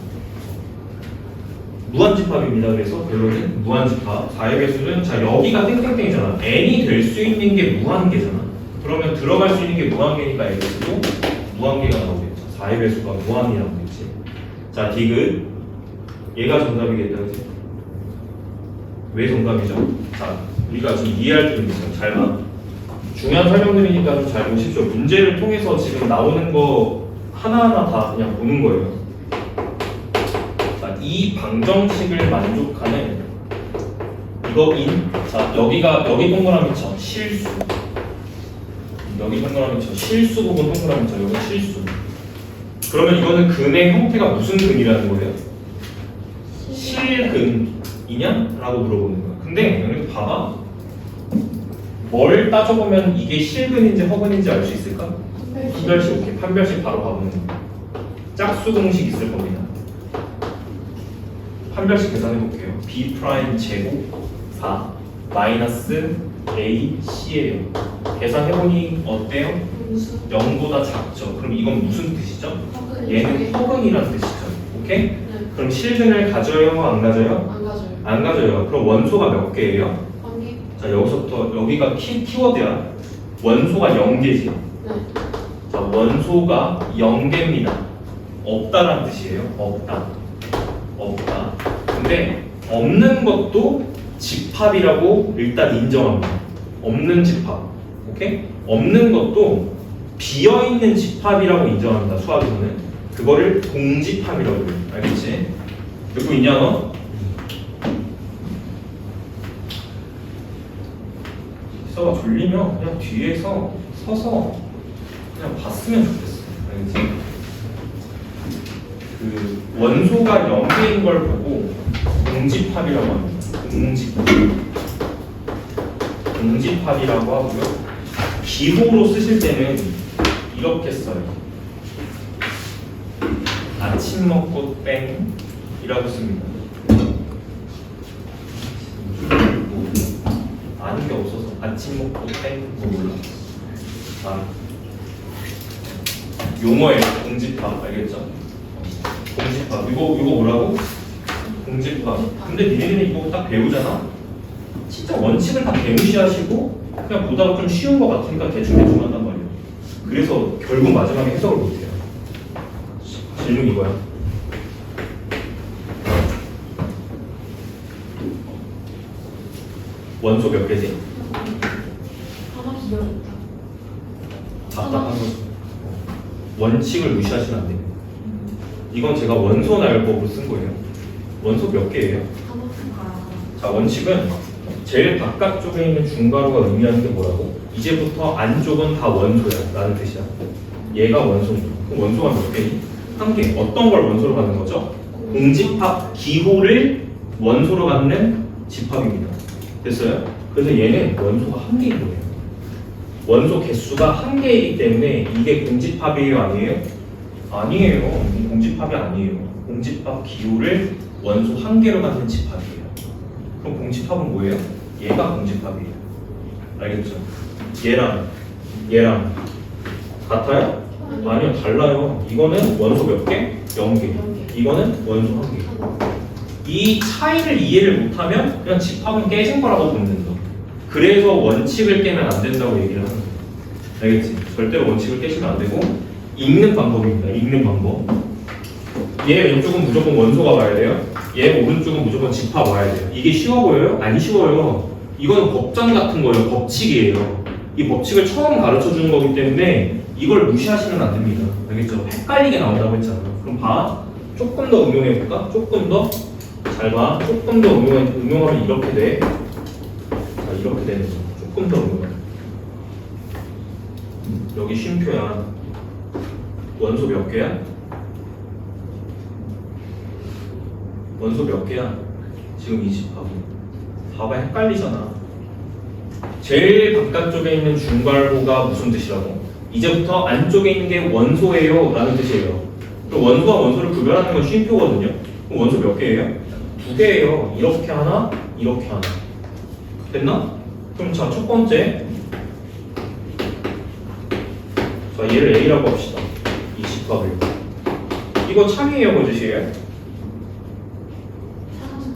무한집합입니다. 그래서 결론은 무한집합. 4의 배수는 자 여기가 땡땡땡이잖아. n이 될 수 있는 게 무한계잖아. 그러면 들어갈 수 있는 게 무한계니까 x도 무한계가 나오겠죠. 4의 배수가 무한이 나오겠지. 자, 디귿. 얘가 정답이겠다. 그치? 왜 정답이죠? 자, 우리가 지금 이해할 점이 있어요. 잘 봐. 중요한 설명들이니까 좀 잘 보십시오. 문제를 통해서 지금 나오는 거 하나하나 다 그냥 보는 거예요. 자, 이 방정식을 만족하는 이거인. 자, 여기 동그라미 쳐. 실수. 여기 동그라미 쳐. 실수 부분 동그라미 쳐. 여기 실수. 그러면 이거는 근의 형태가 무슨 근이라는 거예요? 실근이냐? 라고 물어보는 거야. 근데 여기 봐봐. 뭘 따져보면 이게 실근인지 허근인지 알 수 있을까? 판별식. 오케이. 판별식 바로 가보는 거야. 짝수 공식 있을 겁니다. 판별식 계산해 볼게요. b 프라임 제곱 4 마이너스 a c예요. 계산해보니 어때요? 0보다 작죠. 그럼 이건 무슨 뜻이죠? 얘는 허근이라는 뜻이죠. 오케이? 네. 그럼 실근을 가져요? 안 가져요? 안 가져요. 안 가져요. 그럼 원소가 몇 개예요? 한 개? 자, 여기서부터 여기가 키워드야. 원소가 0개지. 네. 자, 원소가 0개입니다. 없다라는 뜻이에요. 없다. 없다. 근데 없는 것도 집합이라고 일단 인정합니다. 없는 집합. 오케이? 없는 것도 비어있는 집합이라고 인정합니다. 수학에서는. 그거를 동집합이라고 해요. 알겠지? 듣고 있냐 너? 서가 졸리면 그냥 뒤에서 서서 그냥 봤으면 좋겠어. 알겠지? 그 원소가 0개인 걸 보고 동집합이라고 합니다. 동집합이라고 하고요. 기호로 쓰실 때는 이렇게 써요. 아침 먹고 땡이라고 씁니다. 아는 게 없어서 아침 먹고 땡 몰라. 용어예요. 공집합 알겠죠? 공집합 이거 뭐라고? 공집합. 근데 니네는 이거 딱 배우잖아. 진짜 원칙을 다 개무시하시고 그냥 보다가 좀 쉬운 거 같으니까 대충 한단 말이에요. 그래서 결국 마지막에 해석을 못해요. 질문 이거야. 원소 몇 개지? 하나 기억했다. 답답한 거죠. 원칙을 무시하시면 안 돼요. 이건 제가 원소 나열법으로 쓴 거예요. 원소 몇 개예요? 자, 원칙은 제일 바깥쪽에 있는 중괄호가 의미하는 게 뭐라고? 이제부터 안쪽은 다 원소야 라는 뜻이야. 얘가 원소죠. 그럼 원소가 몇 개니? 한 개. 어떤 걸 원소로 갖는 거죠? 공집합 기호를 원소로 갖는 집합입니다. 됐어요? 그래서 얘는 원소가 한 개인 거예요. 원소 개수가 한 개이기 때문에 이게 공집합이에요? 아니에요? 아니에요. 공집합이 아니에요. 공집합 기호를 원소 한 개로 갖는 집합이에요. 그럼 공집합은 뭐예요? 얘가 공집합이에요. 알겠죠? 얘랑 같아요? 아니요, 달라요. 이거는 원소 몇 개? 0개. 이거는 원소 한 개. 이 차이를 이해를 못하면 그냥 집합은 깨진 거라고 보면 된다. 그래서 원칙을 깨면 안 된다고 얘기를 하는 거예요. 알겠지? 절대로 원칙을 깨시면 안 되고 읽는 방법입니다. 읽는 방법. 얘 왼쪽은 무조건 원소가 와야 돼요. 얘 오른쪽은 무조건 집합 와야 돼요. 이게 쉬워 보여요? 안 쉬워요. 이건 법전 같은 거예요. 법칙이에요. 이 법칙을 처음 가르쳐 주는 거기 때문에 이걸 무시하시면 안 됩니다. 알겠죠? 헷갈리게 나온다고 했잖아. 그럼 봐. 조금 더 응용해 볼까? 조금 더. 잘 봐. 조금 더 응용하면 이렇게 돼. 자, 이렇게 되는 거. 조금 더 응용해. 여기 쉼표야. 원소 몇 개야? 원소 몇 개야? 지금 이 집합은. 봐봐, 헷갈리잖아. 제일 바깥쪽에 있는 중괄호가 무슨 뜻이라고? 이제부터 안쪽에 있는 게 원소예요 라는 뜻이에요. 그럼 원소와 원소를 구별하는 건 쉼표거든요. 그럼 원소 몇 개예요? 두 개예요. 이렇게 하나, 이렇게 하나. 됐나? 그럼 자, 첫 번째. 자, 얘를 A라고 합시다. 이 집합을. 이거 참이에요, 거짓이에요?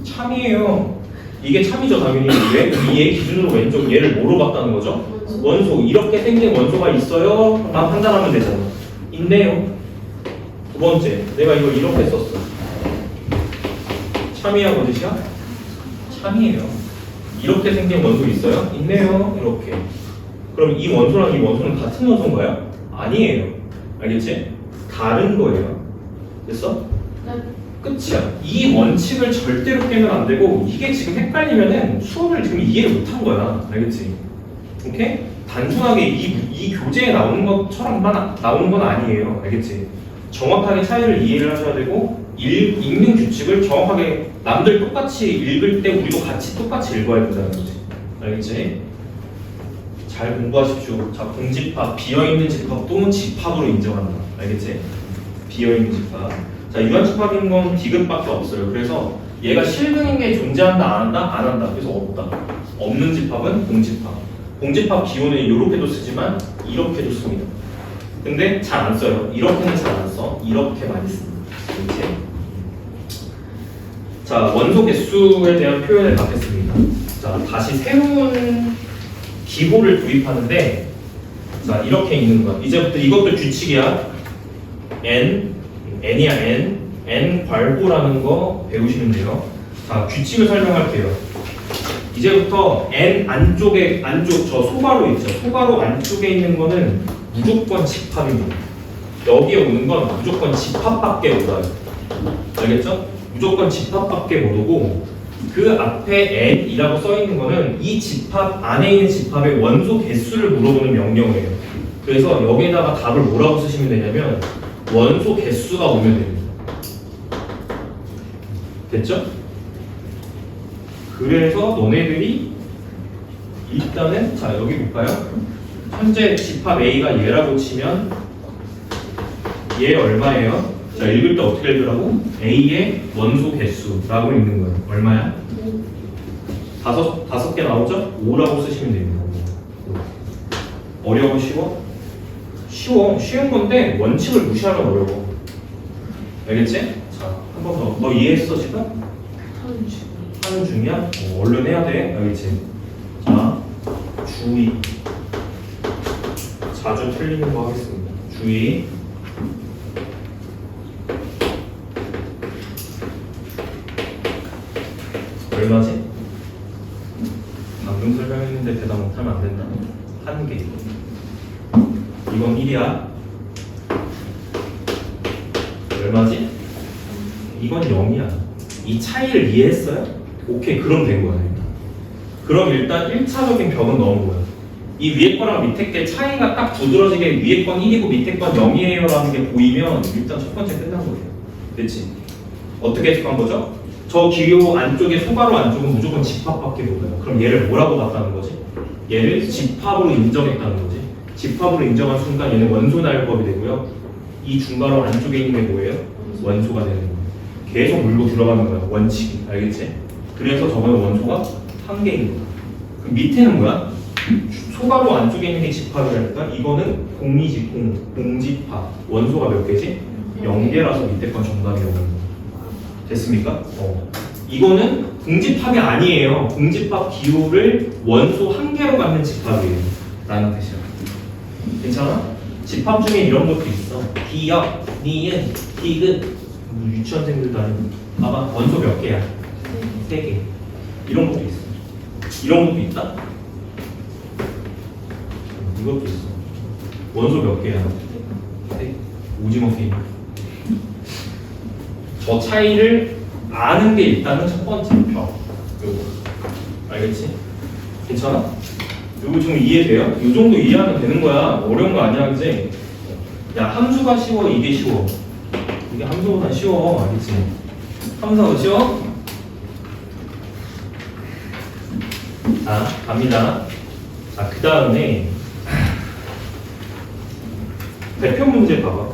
참이에요. 이게 참이죠, 당연히. 왜? 얘 기준으로 왼쪽 얘를 뭐로 봤다는 거죠? 원소. 이렇게 생긴 원소가 있어요? 나 판단하면 되잖아. 있네요. 두 번째. 내가 이걸 이렇게 썼어. 참이야, 거짓이야? 참이에요. 이렇게 생긴 원소 있어요? 있네요. 이렇게. 그럼 이 원소랑 이 원소는 같은 원소인가요? 아니에요. 알겠지? 다른 거예요. 됐어? 네. 끝이야. 이 원칙을 절대로 깨면 안 되고 이게 지금 헷갈리면은 수업을 지금 이해를 못 한 거야. 알겠지? 오케이? 단순하게 이 교재에 나오는 것처럼만 나오는 건 아니에요. 알겠지? 정확하게 차이를 이해를 하셔야 되고 읽는 규칙을 정확하게 남들 똑같이 읽을 때 우리도 같이 똑같이 읽어야 된다는 거지. 알겠지? 잘 공부하십시오. 자, 공집합, 비어있는 집합도 집합으로 인정한다. 알겠지? 비어있는 집합. 자, 유한집합인 건 디귿밖에 없어요. 그래서 얘가 실근인 게 존재한다, 안 한다? 안 한다. 그래서 없다. 없는 집합은 공집합. 공집합 기호는 이렇게도 쓰지만 이렇게도 씁니다. 근데 잘 안 써요. 이렇게는 잘 안 써. 이렇게 많이 씁니다. 이렇게. 자, 원소 개수에 대한 표현을 받겠습니다. 자, 다시 새로운 기호를 도입하는데, 자, 이렇게 있는 거야. 이제부터 이것도 규칙이야. n이야, n 괄호라는 거 배우시면 돼요. 자, 규칙을 설명할게요. 이제부터 n 안쪽 저 소괄호 있죠. 소괄호 안쪽에 있는 거는 무조건 집합입니다. 여기에 오는 건 무조건 집합밖에 못 와요. 알겠죠? 무조건 집합밖에 못 오고 그 앞에 n이라고 써 있는 거는 이 집합 안에 있는 집합의 원소 개수를 물어보는 명령어예요. 그래서 여기에다가 답을 뭐라고 쓰시면 되냐면 원소 개수가 오면 됩니다. 됐죠? 그래서 너네들이 일단은 자 여기 볼까요? 현재 집합 A가 얘라고 치면 얘 얼마예요? 자 읽을 때 어떻게 읽으라고? A의 원소 개수라고 읽는 거예요. 얼마야? 다섯 개 나오죠? 5라고 쓰시면 됩니다. 어려워 쉬워? 쉬운 건데 원칙을 무시하면 어려워. 알겠지? 자 한 번 더. 너 이해했어 지금? 하는 중이야? 얼른 해야 돼. 알겠지? 자 주의. 자주 틀리는 거 하겠습니다. 주의. 얼마지? 방금 설명했는데 대답 못하면 안 된다. 1개. 이건 1이야. 얼마지? 이건 0이야. 이 차이를 이해했어요? 오케이, 그럼 된 거야. 일단. 그럼 일단 1차적인 벽은 넣은 거야. 이 위에 거랑 밑에 게 차이가 딱 두드러지게 위에 건 1이고 밑에 건 0이에요 라는 게 보이면 일단 첫 번째 끝난 거예요. 됐지? 어떻게 해석한 거죠? 저 기호 안쪽에 소괄호 안쪽은 무조건 집합밖에 못 와요. 그럼 얘를 뭐라고 봤다는 거지? 얘를 집합으로 인정했다는 거지. 집합으로 인정한 순간 얘는 원소 나열법이 되고요. 이 중괄호 안쪽에 있는 게 뭐예요? 원소가 되는 거예요. 계속 물고 들어가는 거야. 원칙이. 알겠지? 그래서 저거는 원소가 1개인 거야. 그 밑에는 뭐야? 소괄호 안쪽에 있는 게 집합이라니까 이거는 공집합. 원소가 몇 개지? 0개라서 밑에 건 정답이 오는 거야. 됐습니까? 이거는 공집합이 아니에요. 공집합 기호를 원소 1개로 갖는 집합이에요. 라는 뜻이야. 괜찮아? 집합 중에 이런 것도 있어. 기역, 니은, 디귿. 유치원생들도 아니고. 봐봐. 원소 몇 개야? 3개. 이런 것도 있어. 이런 것도 있다? 이것도 있어. 원소 몇 개야? 3개. 오징어 게임. 저 차이를 아는 게 일단은 첫 번째 벽. 요거. 알겠지? 괜찮아? 요거 좀 이해돼요? 요 정도 이해하면 되는 거야. 어려운 거 아니야, 그치? 야, 함수가 쉬워, 이게 쉬워. 이게 함수보다 쉬워, 알겠지? 함수가 쉬워? 자, 갑니다. 자, 그 다음에 대표 문제 봐봐.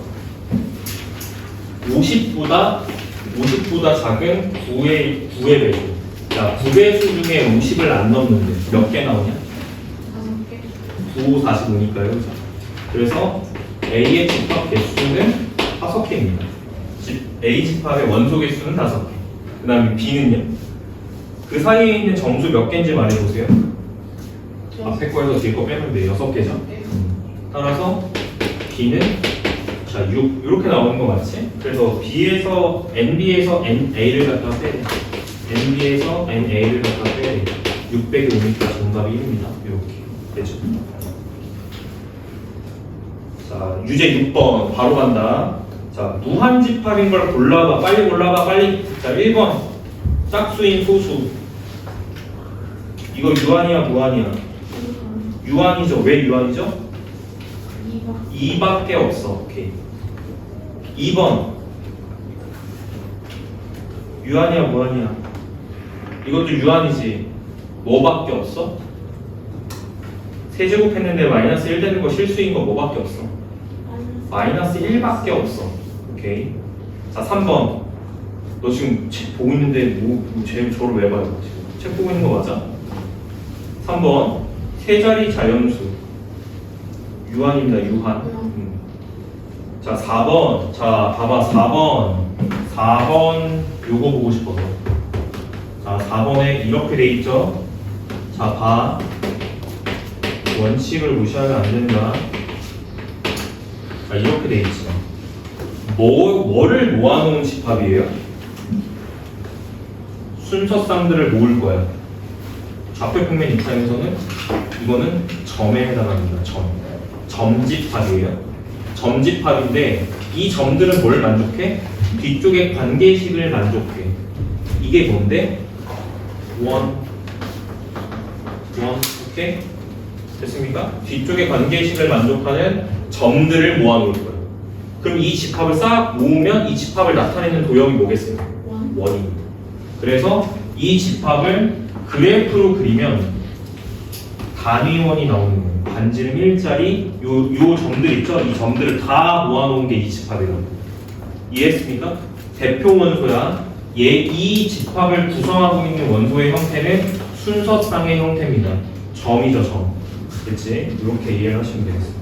50보다 작은 9의 배수. 자, 9배수 중에 50을 안 넣는데 몇 개 나오냐? 5, 45니까요. 그래서 A의 집합 개수는 5개입니다. A 집합의 원소 개수는 5개. 그 다음에 B는요? 그 사이에 있는 정수 몇 개인지 말해보세요. 앞에 거에서 뒤에 거 빼면 돼. 6개죠? 따라서 B는 자, 6 이렇게 나오는 거 맞지? 그래서 B에서 NB에서 NA를 갖다 빼야 돼. NB에서 NA를 갖다 빼야 돼. 600이 오니까 정답이 1입니다. 이렇게 되죠. 자, 유제 6번 바로 간다. 자, 무한집합인 걸 골라봐. 빨리 골라봐. 빨리. 자, 1번. 짝수인 소수. 이거 유한이야, 무한이야? 유한이죠. 왜 유한이죠? 2밖에 없어. 오케이. 2번. 유한이야, 무한이야? 이것도 유한이지. 뭐밖에 없어? 세제곱 했는데 마이너스 1 되는 거 실수인 거 뭐밖에 없어? 마이너스 1밖에 없어. 오케이. 자, 3번. 너 지금 책 보고 있는데 저를 왜 봐요? 지금 책 보고 있는 거 맞아? 3번. 세 자리 자연수. 유한입니다. 유한. 자, 4번. 자, 봐봐. 4번 요거 보고 싶어서. 자, 4번에 이렇게 돼 있죠? 자, 봐. 원칙을 무시하면 안 된다. 자, 이렇게 돼 있죠. 뭐를 모아놓은 집합이에요? 순서쌍들을 모을 거야. 좌표 평면 입장에서는 이거는 점에 해당합니다. 점집합이에요. 점집합인데 이 점들은 뭘 만족해? 뒤쪽의 관계식을 만족해. 이게 뭔데? 원. 오케이? 됐습니까? 뒤쪽의 관계식을 만족하는 점들을 모아놓을 거예요. 그럼 이 집합을 싹 모으면 이 집합을 나타내는 도형이 뭐겠어요? 원입니다. 그래서 이 집합을 그래프로 그리면 단위원이 나오는 거예요. 반지름 1짜리 요 점들 있죠? 이 점들을 다 모아놓은 게 이 집합이에요. 이해했습니까? 대표 원소야. 이 집합을 구성하고 있는 원소의 형태는 순서쌍의 형태입니다. 점이죠, 점. 그치? 이렇게 이해를 하시면 되겠습니다.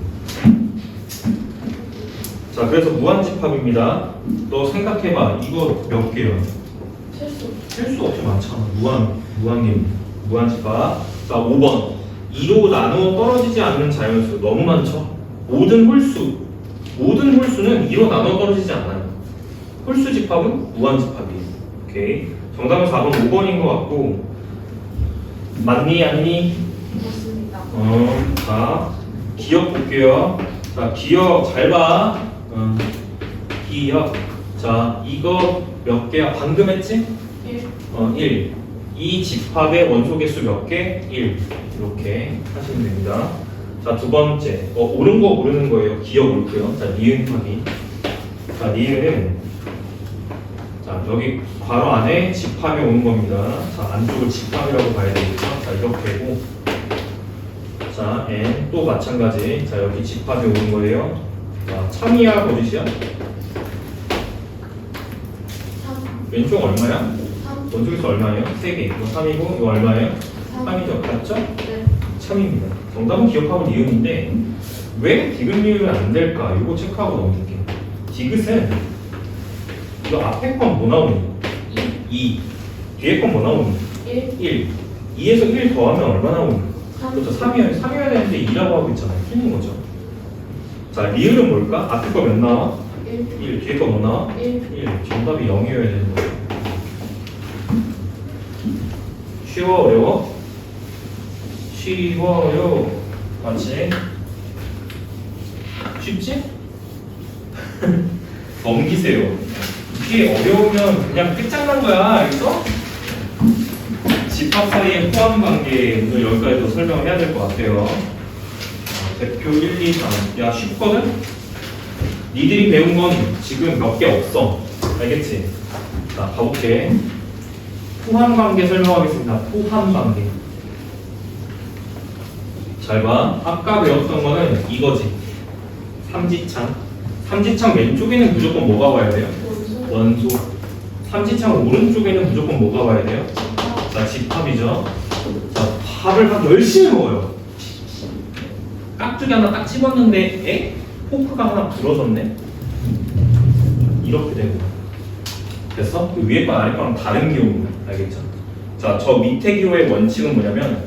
자, 그래서 무한집합입니다. 너 생각해봐. 이거 몇 개야? 셀 수 없이 많잖아. 무한집합. 자, 5번. 2로 나누어 떨어지지 않는 자연수. 너무 많죠? 모든 홀수는 2로 나누어 떨어지지 않아요. 홀수 집합은 무한집합이에요. 오케이. 정답은 4번 5번인 것 같고. 맞니? 아니니? 맞습니다. 자, 기억 볼게요. 자, 기억 잘 봐. 기억. 자, 이거 몇 개야? 방금 했지? 1. 이 집합의 원소 개수 몇 개? 1. 이렇게 하시면 됩니다. 자, 두 번째. 옳은 거 모르는 거예요. 기억 옳고요. 자, 니은 확인. 자, 니은은 자, 여기 괄호 안에 집합이 오는 겁니다. 자, 안쪽을 집합이라고 봐야 되겠죠? 자, 이렇게고. 자, n 또 마찬가지. 자, 여기 집합이 오는 거예요. 자, 참이야, 거짓이야? 왼쪽 얼마야? 원쪽에서 얼마예요? 3개. 이거 3이고, 이거 얼마예요? 3이죠. 맞죠? 네. 참입니다. 정답은 기억하고 니은인데, 왜 디귿 니은은 안 될까? 이거 체크하고 넘길게요. 디귿은, 이거 앞에 건 뭐 나오니? 2. 뒤에 건 뭐 나오니? 1. 2에서 1 더하면 얼마 나오니? 그렇죠. 3이어야 되는데 2라고 하고 있잖아요. 틀린 거죠. 자, 리을은 뭘까? 앞에 거 몇 나와? 1. 뒤에 거 뭐 나와? 1. 정답이 0이어야 되는 거예요. 쉬워, 어려워? 쉬워요. 맞지? 쉽지? 넘기세요. 이게 어려우면 그냥 끝장난 거야. 알겠어? 집합 사이의 포함 관계 오늘 여기까지도 설명을 해야 될 것 같아요. 대표 1, 2, 3. 야, 쉽거든? 니들이 배운 건 지금 몇 개 없어. 알겠지? 자, 가볼게. 포함 관계 설명하겠습니다. 포함 관계. 잘 봐. 아까 배웠던 거는 이거지. 삼지창. 삼지창 왼쪽에는 무조건 뭐가 와야 돼요? 원소. 삼지창 오른쪽에는 무조건 뭐가 와야 돼요? 자, 집합이죠. 자, 밥을 막 열심히 먹어요. 깍두기 하나 딱 집었는데, 포크가 하나 부러졌네? 이렇게 되고. 됐어? 그 위에 거 아래 거랑 다른 기호입니다. 알겠죠? 자, 저 밑에 기호의 원칙은 뭐냐면,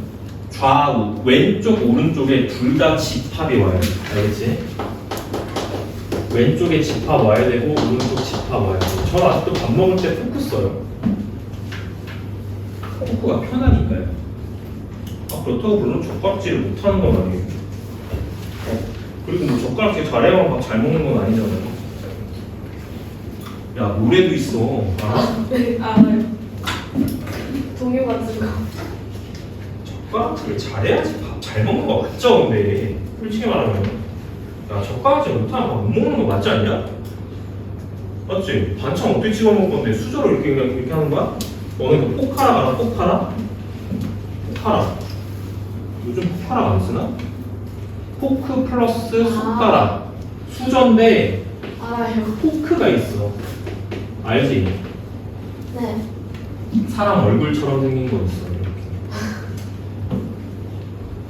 좌우, 왼쪽, 오른쪽에 둘 다 집합이 와야 돼. 알겠지? 왼쪽에 집합 와야 되고, 오른쪽 집합 와야 돼. 저 아직도 밥 먹을 때 포크 써요. 포크가 편하니까요. 그렇다고 물론 젓가락질을 못하는 건 아니에요. 그리고 뭐 젓가락질 잘해야 막 잘 먹는 건 아니잖아요. 야 노래도 있어. 알아? 네, 알아요. 동요 같은 거. 젓가락질 잘해야지 밥 잘 먹는 거 맞죠? 근데 솔직히 말하면 야 젓가락질 못하면 밥 못 먹는 거 맞지 않냐? 맞지? 반찬 어떻게 찍어 먹을 건데 수저로 이렇게 그냥 이렇게 하는 거야? 너네 그 포카락 알아? 포카락? 포카락 요즘 포카락 안 쓰나? 포크 플러스 숟가락 수저인데 알아요. 포크가 있어 알지? 네. 사람 얼굴처럼 생긴 거 있어 이렇게.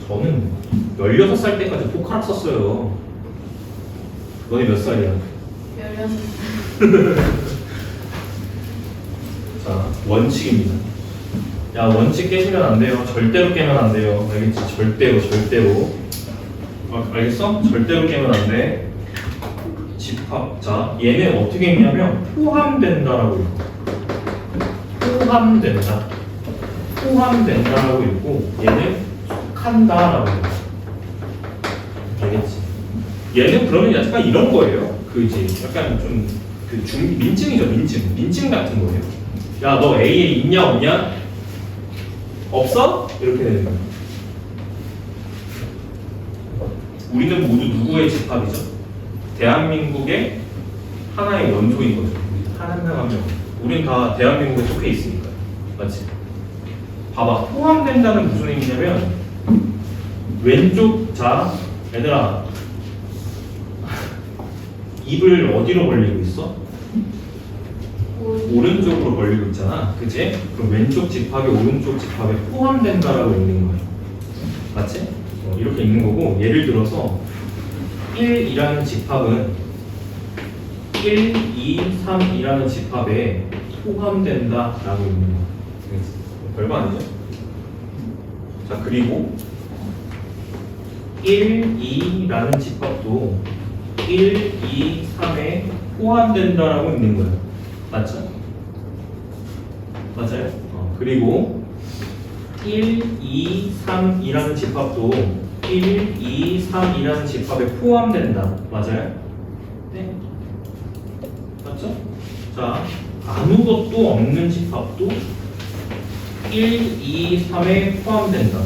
저는 16살 때까지 포카락 썼어요. 너네 몇 살이야? 16살. 자, 원칙입니다. 야, 원칙 깨시면 안 돼요. 절대로 깨면 안 돼요. 알겠지? 절대로. 알겠어? 절대로 깨면 안 돼. 집합. 자, 얘는 어떻게 읽냐면 포함된다라고 읽고. 포함된다라고 읽고 얘는 속한다라고 읽고. 알겠지? 얘는 그러면 약간 이런 거예요. 그 이제 약간 좀 그 민증이죠, 민증 같은 거예요. 야, 너 A에 있냐 없냐? 없어? 이렇게 되는 거예요. 우리는 모두 누구의 집합이죠? 대한민국의 하나의 원소인 거죠. 한 명. 우린 다 대한민국에 속해 있으니까. 맞지? 봐봐. 포함된다는 무슨 의미냐면 왼쪽 자 얘들아 입을 어디로 벌리고 있어? 오른쪽으로 벌리고 있잖아. 그치? 그럼 왼쪽 집합이 오른쪽 집합에 포함된다라고 읽는 거예요. 맞지? 이렇게 읽는 거고 예를 들어서 1이라는 집합은 1, 2, 3이라는 집합에 포함된다라고 읽는 거예요. 별거 아니죠? 자, 그리고 1, 2라는 집합도 1, 2, 3에 포함된다라고 읽는 거예요. 맞죠? 맞아요? 그리고 1, 2, 3이라는 집합도 1, 2, 3이라는 집합에 포함된다. 맞아요? 네. 맞죠? 자, 아무것도 없는 집합도 1, 2, 3에 포함된다.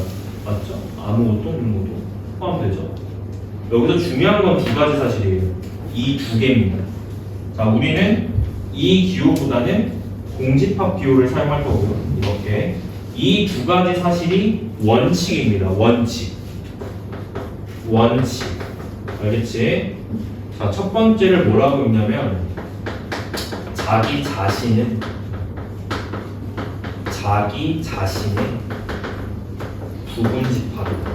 맞죠? 아무것도 없는 것도 포함되죠. 여기서 중요한 건 두 가지 사실이에요. 이 두 개입니다. 자, 우리는 이 기호보다는 공집합 기호를 사용할 거고요. 이렇게 이 두 가지 사실이 원칙입니다. 원칙. 알겠지? 자, 첫 번째를 뭐라고 읽냐면 자기 자신의 부분집합이다.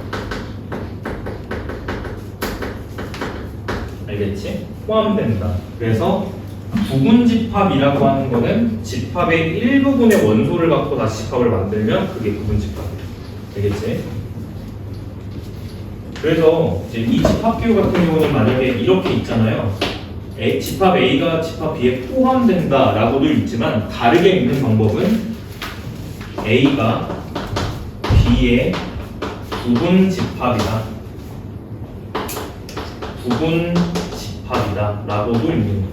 알겠지? 포함된다. 그래서 부분집합이라고 하는 거는 집합의 일부분의 원소를 갖고 다시 집합을 만들면 그게 부분집합이에요. 알겠지? 그래서 이제 이 집합기호 같은 경우는 만약에 이렇게 있잖아요. 집합 A가 집합 B에 포함된다라고도 있지만 다르게 읽는 방법은 A가 B의 부분집합이다. 라고도 읽는 거예요.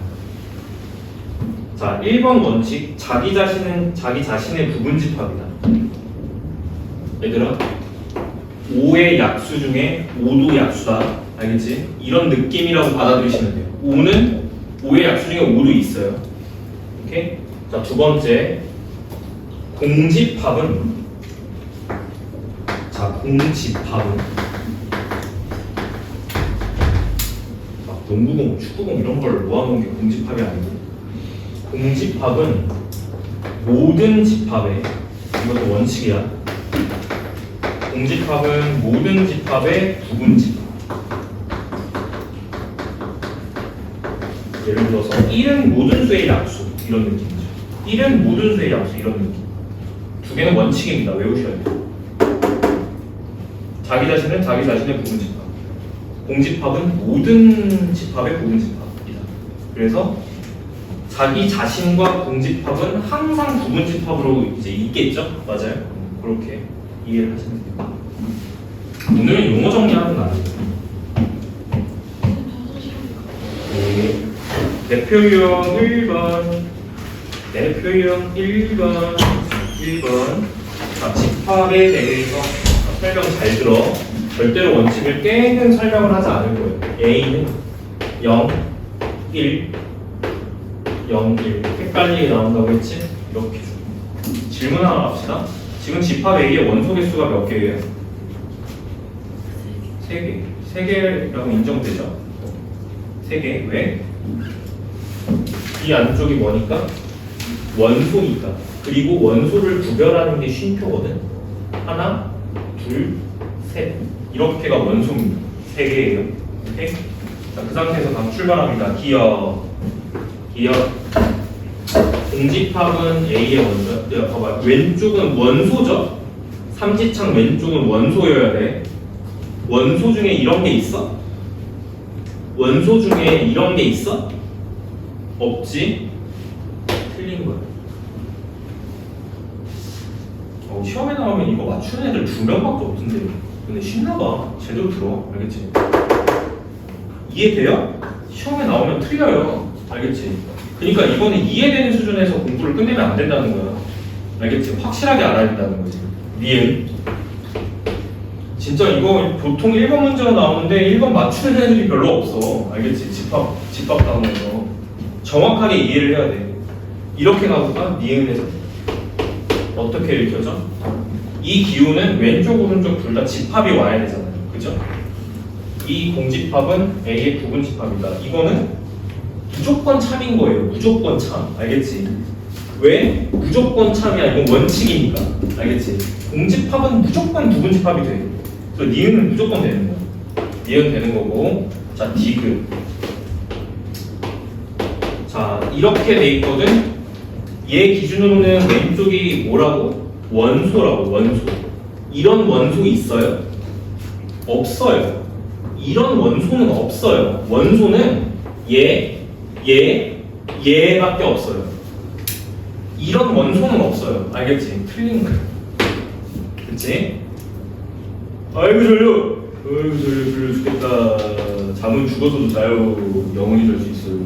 자, 1번 원칙, 자기 자신의 부분집합이다. 얘들아, 5의 약수 중에 5도 약수다. 알겠지? 이런 느낌이라고 받아들이시면 돼요. 5의 약수 중에 5도 있어요. 오케이? 자, 두 번째, 공집합은 농구공, 축구공 이런 걸 모아놓은 게 공집합이 아니고 공집합은 모든 집합에 이것도 원칙이야. 공집합은 모든 집합의 부분집합. 예를 들어서 1은 모든 수의 약수 이런 느낌이죠. 1은 모든 수의 약수 이런 느낌. 두 개는 원칙입니다. 외우셔야 돼요. 자기 자신은 자기 자신의 부분집합. 공집합은 모든 집합의 부분집합이다. 그래서 자기 자신과 공집합은 항상 부분집합으로 이제 있겠죠? 맞아요? 그렇게 이해를 하시면 돼요. 오늘은 용어 정리하는 거 아니에요. 네. 대표 유형 1번. 대표 유형 1번. 1번. 자, 집합에 대해서 설명 잘 들어. 절대로 원칙을 깨는 설명을 하지 않을 거예요. A는 0, 1, 0, 1. 헷갈리게 나온다고 했지? 이렇게 줘. 질문 하나 합시다. 지금 집합 A의 원소 개수가 몇 개예요? 3개. 3개라고 인정되죠? 3개. 왜? 이 안쪽이 뭐니까? 원소니까. 그리고 원소를 구별하는 게 쉼표거든. 하나, 둘, 셋. 이렇게가 원소입니다. 3개예요. 오케이? 자, 그 상태에서 다음 출발합니다. 기억. 공집합은 A의 원소. 야, 봐봐. 왼쪽은 원소죠? 삼지창 왼쪽은 원소여야 돼. 원소 중에 이런 게 있어? 원소 중에 이런 게 있어? 없지? 틀린 거야. 시험에 나오면 이거 맞추는 애들 2명밖에 없던데. 근데 쉽나봐. 제대로 들어. 알겠지? 이해돼요? 시험에 나오면 틀려요. 알겠지? 그러니까 이거는 이해되는 수준에서 공부를 끝내면 안 된다는 거야. 알겠지? 확실하게 알아야 된다는 거지. 니은. 진짜 이거 보통 1번 문제가 나오는데 1번 맞추는 애들이 별로 없어. 알겠지? 집합 단원에서 정확하게 이해를 해야 돼. 이렇게 가볼까? 니은에서 어떻게 읽혀져? 이 기호는 왼쪽 오른쪽 둘 다 집합이 와야 되잖아요. 그죠? 이 공집합은 A의 부분집합이다. 이거는 무조건 참인 거예요. 무조건 참. 알겠지? 왜? 무조건 참이야. 이건 원칙이니까. 알겠지? 공집합은 무조건 부분집합이 돼. 그래서 니은은 무조건 되는 거야. 니은 되는 거고. 자, 디귿. 자, 이렇게 돼 있거든. 얘 기준으로는 왼쪽이 뭐라고? 원소라고. 원소. 이런 원소 있어요? 없어요. 이런 원소는 없어요. 원소는 얘밖에 없어요. 이런 원소는 없어요. 알겠지? 틀린 거야. 그치? 아이고 졸려. 아이고 졸려 죽겠다. 잠은 죽어서도 자요. 영원히 잘 수 있어요.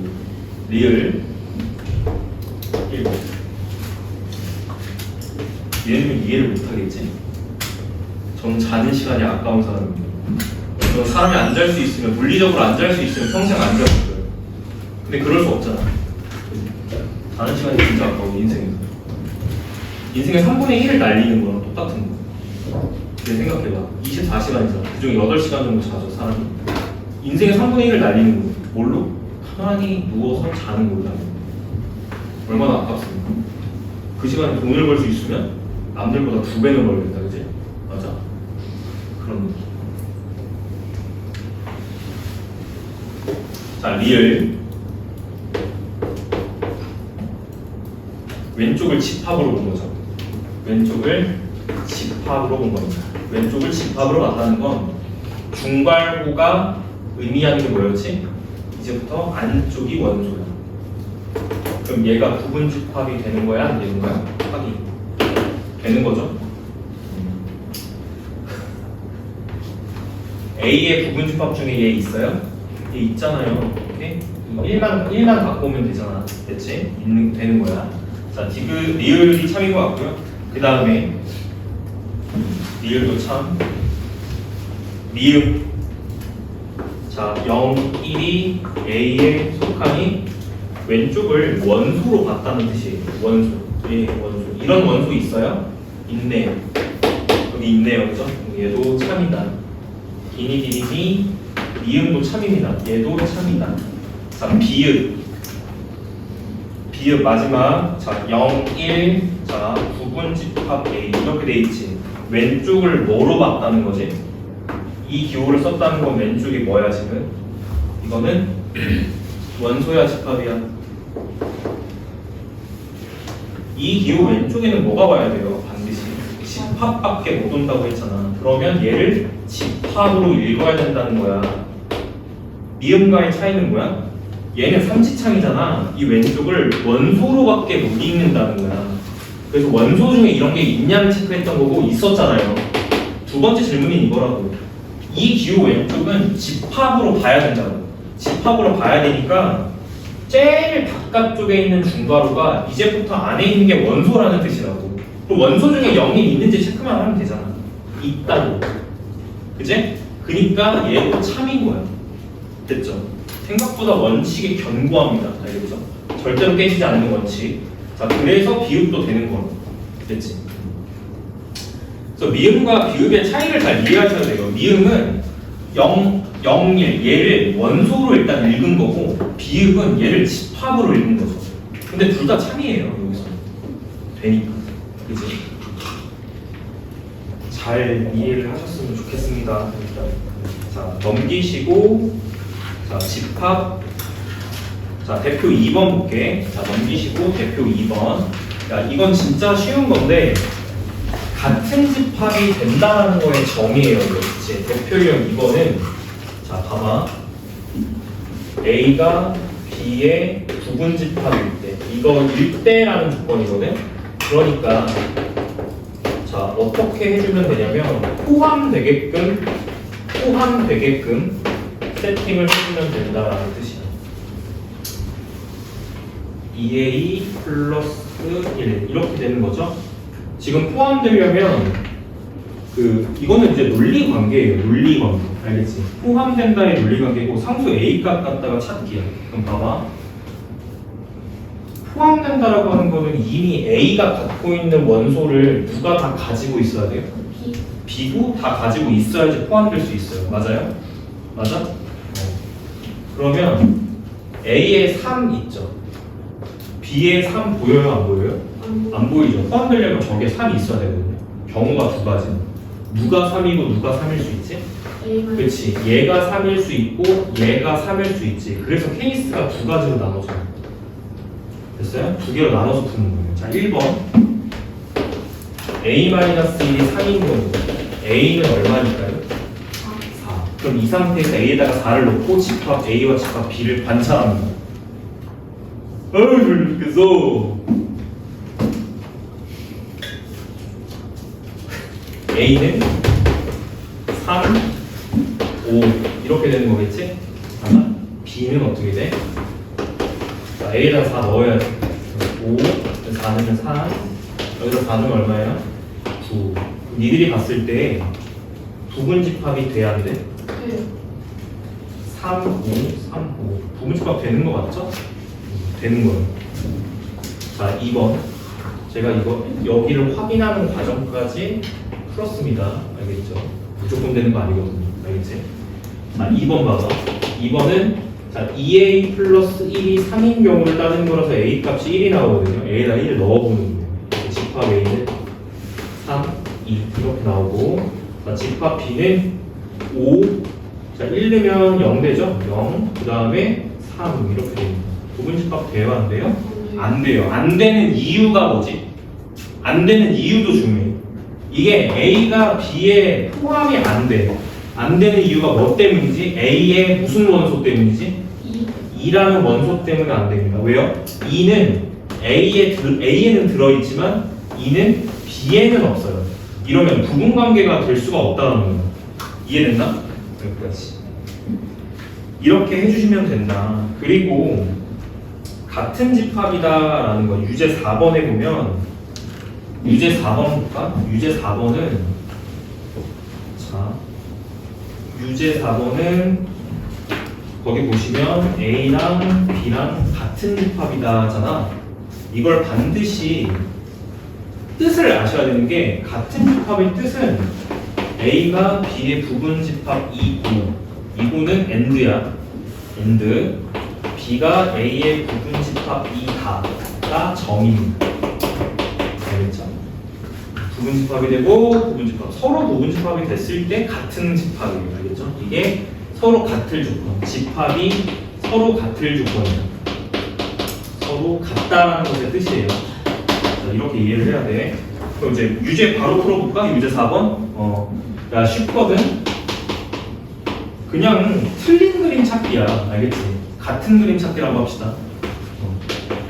리을 1번. 얘는 이해를 못하겠지? 전 자는 시간이 아까운 사람입니다. 저 사람이 안 잘 수 있으면, 물리적으로 안 잘 수 있으면 평생 안 자고 있어요. 근데 그럴 수 없잖아. 자는 시간이 진짜 아까워. 인생에서 3분의 1을 날리는 거랑 똑같은 거. 근데 생각해봐. 24시간이잖아. 그중에 8시간 정도 자죠, 사람이. 인생의 3분의 1을 날리는 거. 뭘로? 가만히 누워서 자는 걸로. 얼마나 아깝습니까? 그 시간에 돈을 벌 수 있으면 남들보다 2배는 벌겠다, 그지? 맞아. 그런 느낌. 자, 리을. 왼쪽을 집합으로 본 거죠. 왼쪽을 집합으로 본 겁니다. 왼쪽을 집합으로 봤다는 건 중괄호가 의미하는 게 뭐였지? 이제부터 안쪽이 원소야. 그럼 얘가 부분집합이 되는 거야? 안 되는 거야? 확인. 되는 거죠? A의 부분집합 중에 얘 있어요? 얘 있잖아요. 오케이? 1만 갖고 오면 되잖아. 됐지? 되는 거야. 자, 디귿, 리을이 참인 것 같고요. 그 다음에 리을도 참. 미음. 자, 0, 1이 A에 속하니 왼쪽을 원소로 봤다는 뜻이에요. 원소. 예, 원소. 이런 원소 있어요? 있네요. 여기 있네요. 그죠? 얘도 참이다. 기니, 미음도 참입니다. 얘도 참이다. 자, 비읍. 마지막. 자, 0, 1. 자, 부분집합 A. 이렇게 돼 있지. 왼쪽을 뭐로 봤다는 거지? 이 기호를 썼다는 건 왼쪽이 뭐야, 지금? 이거는 원소야, 집합이야? 이 기호 왼쪽에는 뭐가 와야 돼요? 반드시 집합밖에 못 온다고 했잖아. 그러면 얘를 집합으로 읽어야 된다는 거야. 미음과의 차이는 뭐야? 얘는 삼지창이잖아. 이 왼쪽을 원소로밖에 못 읽는다는 거야. 그래서 원소 중에 이런 게 있냐를 체크했던 거고 있었잖아요. 두 번째 질문이 이거라고. 이 기호 왼쪽은 집합으로 봐야 된다고. 집합으로 봐야 되니까 제일 바깥쪽에 있는 중괄호가 이제부터 안에 있는 게 원소라는 뜻이라고. 그럼 원소 중에 0이 있는지 체크만 하면 되잖아. 있다고. 그지? 그니까 얘도 참인 거야. 됐죠? 생각보다 원칙이 견고합니다. 알겠죠? 절대로 깨지지 않는 원칙. 자, 그래서 비읍도 되는 거야. 됐지? 그래서 미음과 비읍의 차이를 잘 이해하셔야 돼요. 미음은 0, 1 얘를 원소로 일단 읽은 거고, 비읍은 얘를 집합으로 읽은 거죠. 근데 둘 다 참이에요. 여기서 되니까. 그치? 잘 이해를 하셨으면 좋겠습니다. 일단. 자, 넘기시고, 자, 집합. 자, 대표 2번 볼게. 자, 넘기시고 대표 2번. 야, 이건 진짜 쉬운 건데 같은 집합이 된다는 거의 정의예요. 그렇지? 대표형 2번은 자, 봐봐. A가 B의 부분 집합일 때 이거 1대라는 조건이거든. 그러니까 자, 어떻게 해주면 되냐면 포함되게끔 세팅을 해주면 된다라는 뜻이야. 2a 플러스 1 이렇게 되는 거죠. 지금 포함되려면 이거는 이제 논리 관계예요. 논리 관계. 알겠지? 포함된다의 논리 관계고 상수 a 값 갖다가 찾기야. 그럼 봐봐. 포함된다라고 하는 거는 이미 a가 갖고 있는 원소를 누가 다 가지고 있어야 돼요? b도 다 가지고 있어야지 포함될 수 있어요. 맞아요? 맞아? 그러면 a에 3 있죠. b에 3 보여요? 안 보여요? 안 보이죠. 포함되려면 저게 3이 있어야 되거든요. 경우가 두 가지. 누가 3이고 누가 3일 수 있지? 그렇지. 얘가 3일 수 있고 얘가 3일 수 있지. 그래서 케이스가 두 가지로 나눠져요. 됐어요? 두 개로 나눠서 푸는 거예요. 자, 1번 a-1이 3인 경우 a는 얼마니까요? 4. 그럼 이 상태에서 a에다가 4를 놓고 집합 a와 집합 b를 관찰합니다. 어휴, 졸려 죽겠어. a는 3, 5 이렇게 되는 거겠지? 하나. b는 어떻게 돼? 자, a에다가 4 넣어야지. 5, 4는 3, 여기서 4는 얼마야? 9. 니들이 봤을 때 부분 집합이 돼야 안 돼? 네. 3, 5, 3, 5 부분 집합 되는 거 맞죠? 되는 거예요. 자, 2번 제가 이거 여기를 확인하는 과정까지 풀었습니다. 알겠죠? 무조건 되는 거 아니거든요. 알겠지? 자, 2번 봐봐. 2번은 자, 2a 플러스 1이 3인 경우를 따지는 거라서 a 값이 1이 나오거든요. a에다 1을 넣어보는 거예요. 집합 a는 3, 2 이렇게 나오고, 자, 집합 b는 5, 자, 1 넣으면 0 되죠? 0, 그 다음에 3 이렇게 됩니다. 부분 집합 돼요? 안 돼요? 안 돼요. 안 되는 이유가 뭐지? 안 되는 이유도 중요해요. 이게 a가 b에 포함이 안 돼. 안 되는 이유가 뭐 때문이지? a의 무슨 원소 때문이지? 2라는 원소 때문에 안 됩니다. 왜요? 2는 a에는 들어있지만 2는 b에는 없어요. 이러면 부분 관계가 될 수가 없다는 거예요. 이해됐나? 여기까지. 이렇게 해주시면 된다. 그리고 같은 집합이다라는 거 유제 4번에 보면 유제 4번 볼까? 유제 4번은 자 유제 4번은 거기 보시면 A랑 B랑 같은 집합이다 하잖아. 이걸 반드시 뜻을 아셔야 되는 게 같은 집합의 뜻은 A가 B의 부분 집합 2구는 AND야. AND B가 A의 부분 집합 2다가 정의입니다. 알겠죠? 부분 집합이 되고 부분 집합 서로 부분 집합이 됐을 때 같은 집합이에요. 알겠죠? 이게 서로 같을 조건. 집합이 서로 같을 조건이다. 서로 같다라는 것의 뜻이에요. 자, 이렇게 이해를 해야 돼. 그럼 이제 유제 바로 풀어볼까? 유제 4번. 야, 쉽거든. 그냥 틀린 그림 찾기야. 알겠지? 같은 그림 찾기라고 합시다.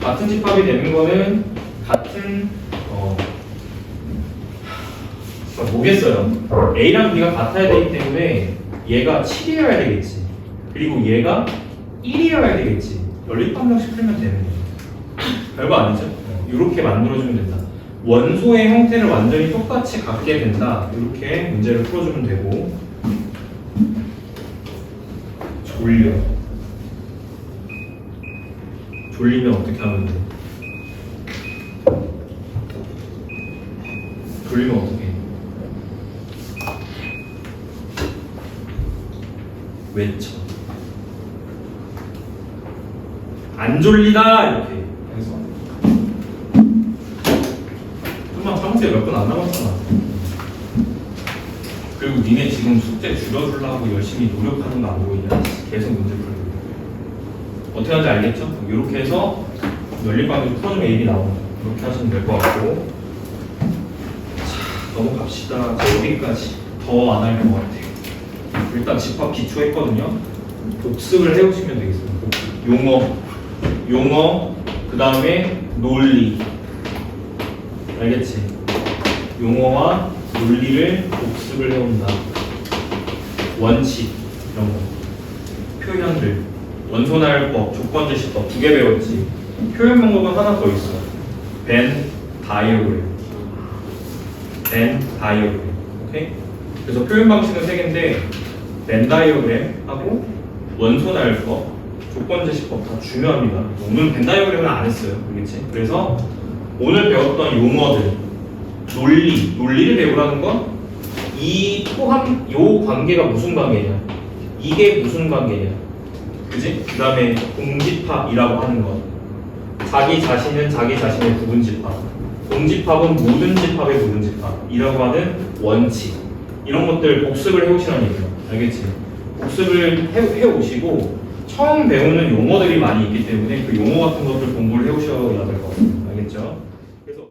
같은 집합이 되는 거는 같은 뭐겠어요? A랑 B가 같아야 되기 때문에 얘가 7이어야 되겠지. 그리고 얘가 1이어야 되겠지. 연립방정식 풀면 되는 거죠. 별거 아니죠? 이렇게 만들어주면 된다. 원소의 형태를 완전히 똑같이 갖게 된다. 이렇게 문제를 풀어주면 되고. 졸리면 어떻게 하면 돼? 졸리면 어떻게 해? 외쳐. 안 졸리다 이렇게 해서 좀만 참으세요. 몇 분 안 남았잖아. 그리고 니네 지금 숙제 줄여주려고 열심히 노력하는 거 안 보이냐? 계속 문제 풀고 어떻게 하는지 알겠죠? 이렇게 해서 연립방정 풀어주면 A, B 나오는 이렇게 하시면 될 것 같고. 자, 넘어갑시다. 여기까지 더 안 할 것 같아요. 일단 집합 기초 했거든요. 복습을 해오시면 되겠습니다. 용어, 그 다음에 논리. 알겠지? 용어와 논리를 복습을 해온다. 원칙, 이런 거. 표현들, 원소날법, 조건제시법 2개 배웠지. 표현 방법은 하나 더 있어. 벤 다이어그램. 오케이? 그래서 표현 방식은 3개인데 벤 다이어그램 하고 원소날법, 조건제시법 다 중요합니다. 오늘 벤 다이어그램은 안 했어요. 알겠지? 그래서 오늘 배웠던 용어들, 논리를 배우라는 건 이 요 관계가 무슨 관계냐? 이게 무슨 관계냐? 그지? 그 다음에 공집합이라고 하는 것. 자기 자신은 자기 자신의 부분집합. 공집합은 모든 집합의 모든 집합이라고 하는 원칙. 이런 것들 복습을 해오시라는 얘기예요. 알겠지? 복습을 해오시고 처음 배우는 용어들이 많이 있기 때문에 그 용어 같은 것들 공부를 해오셔야 될 것 같습니다.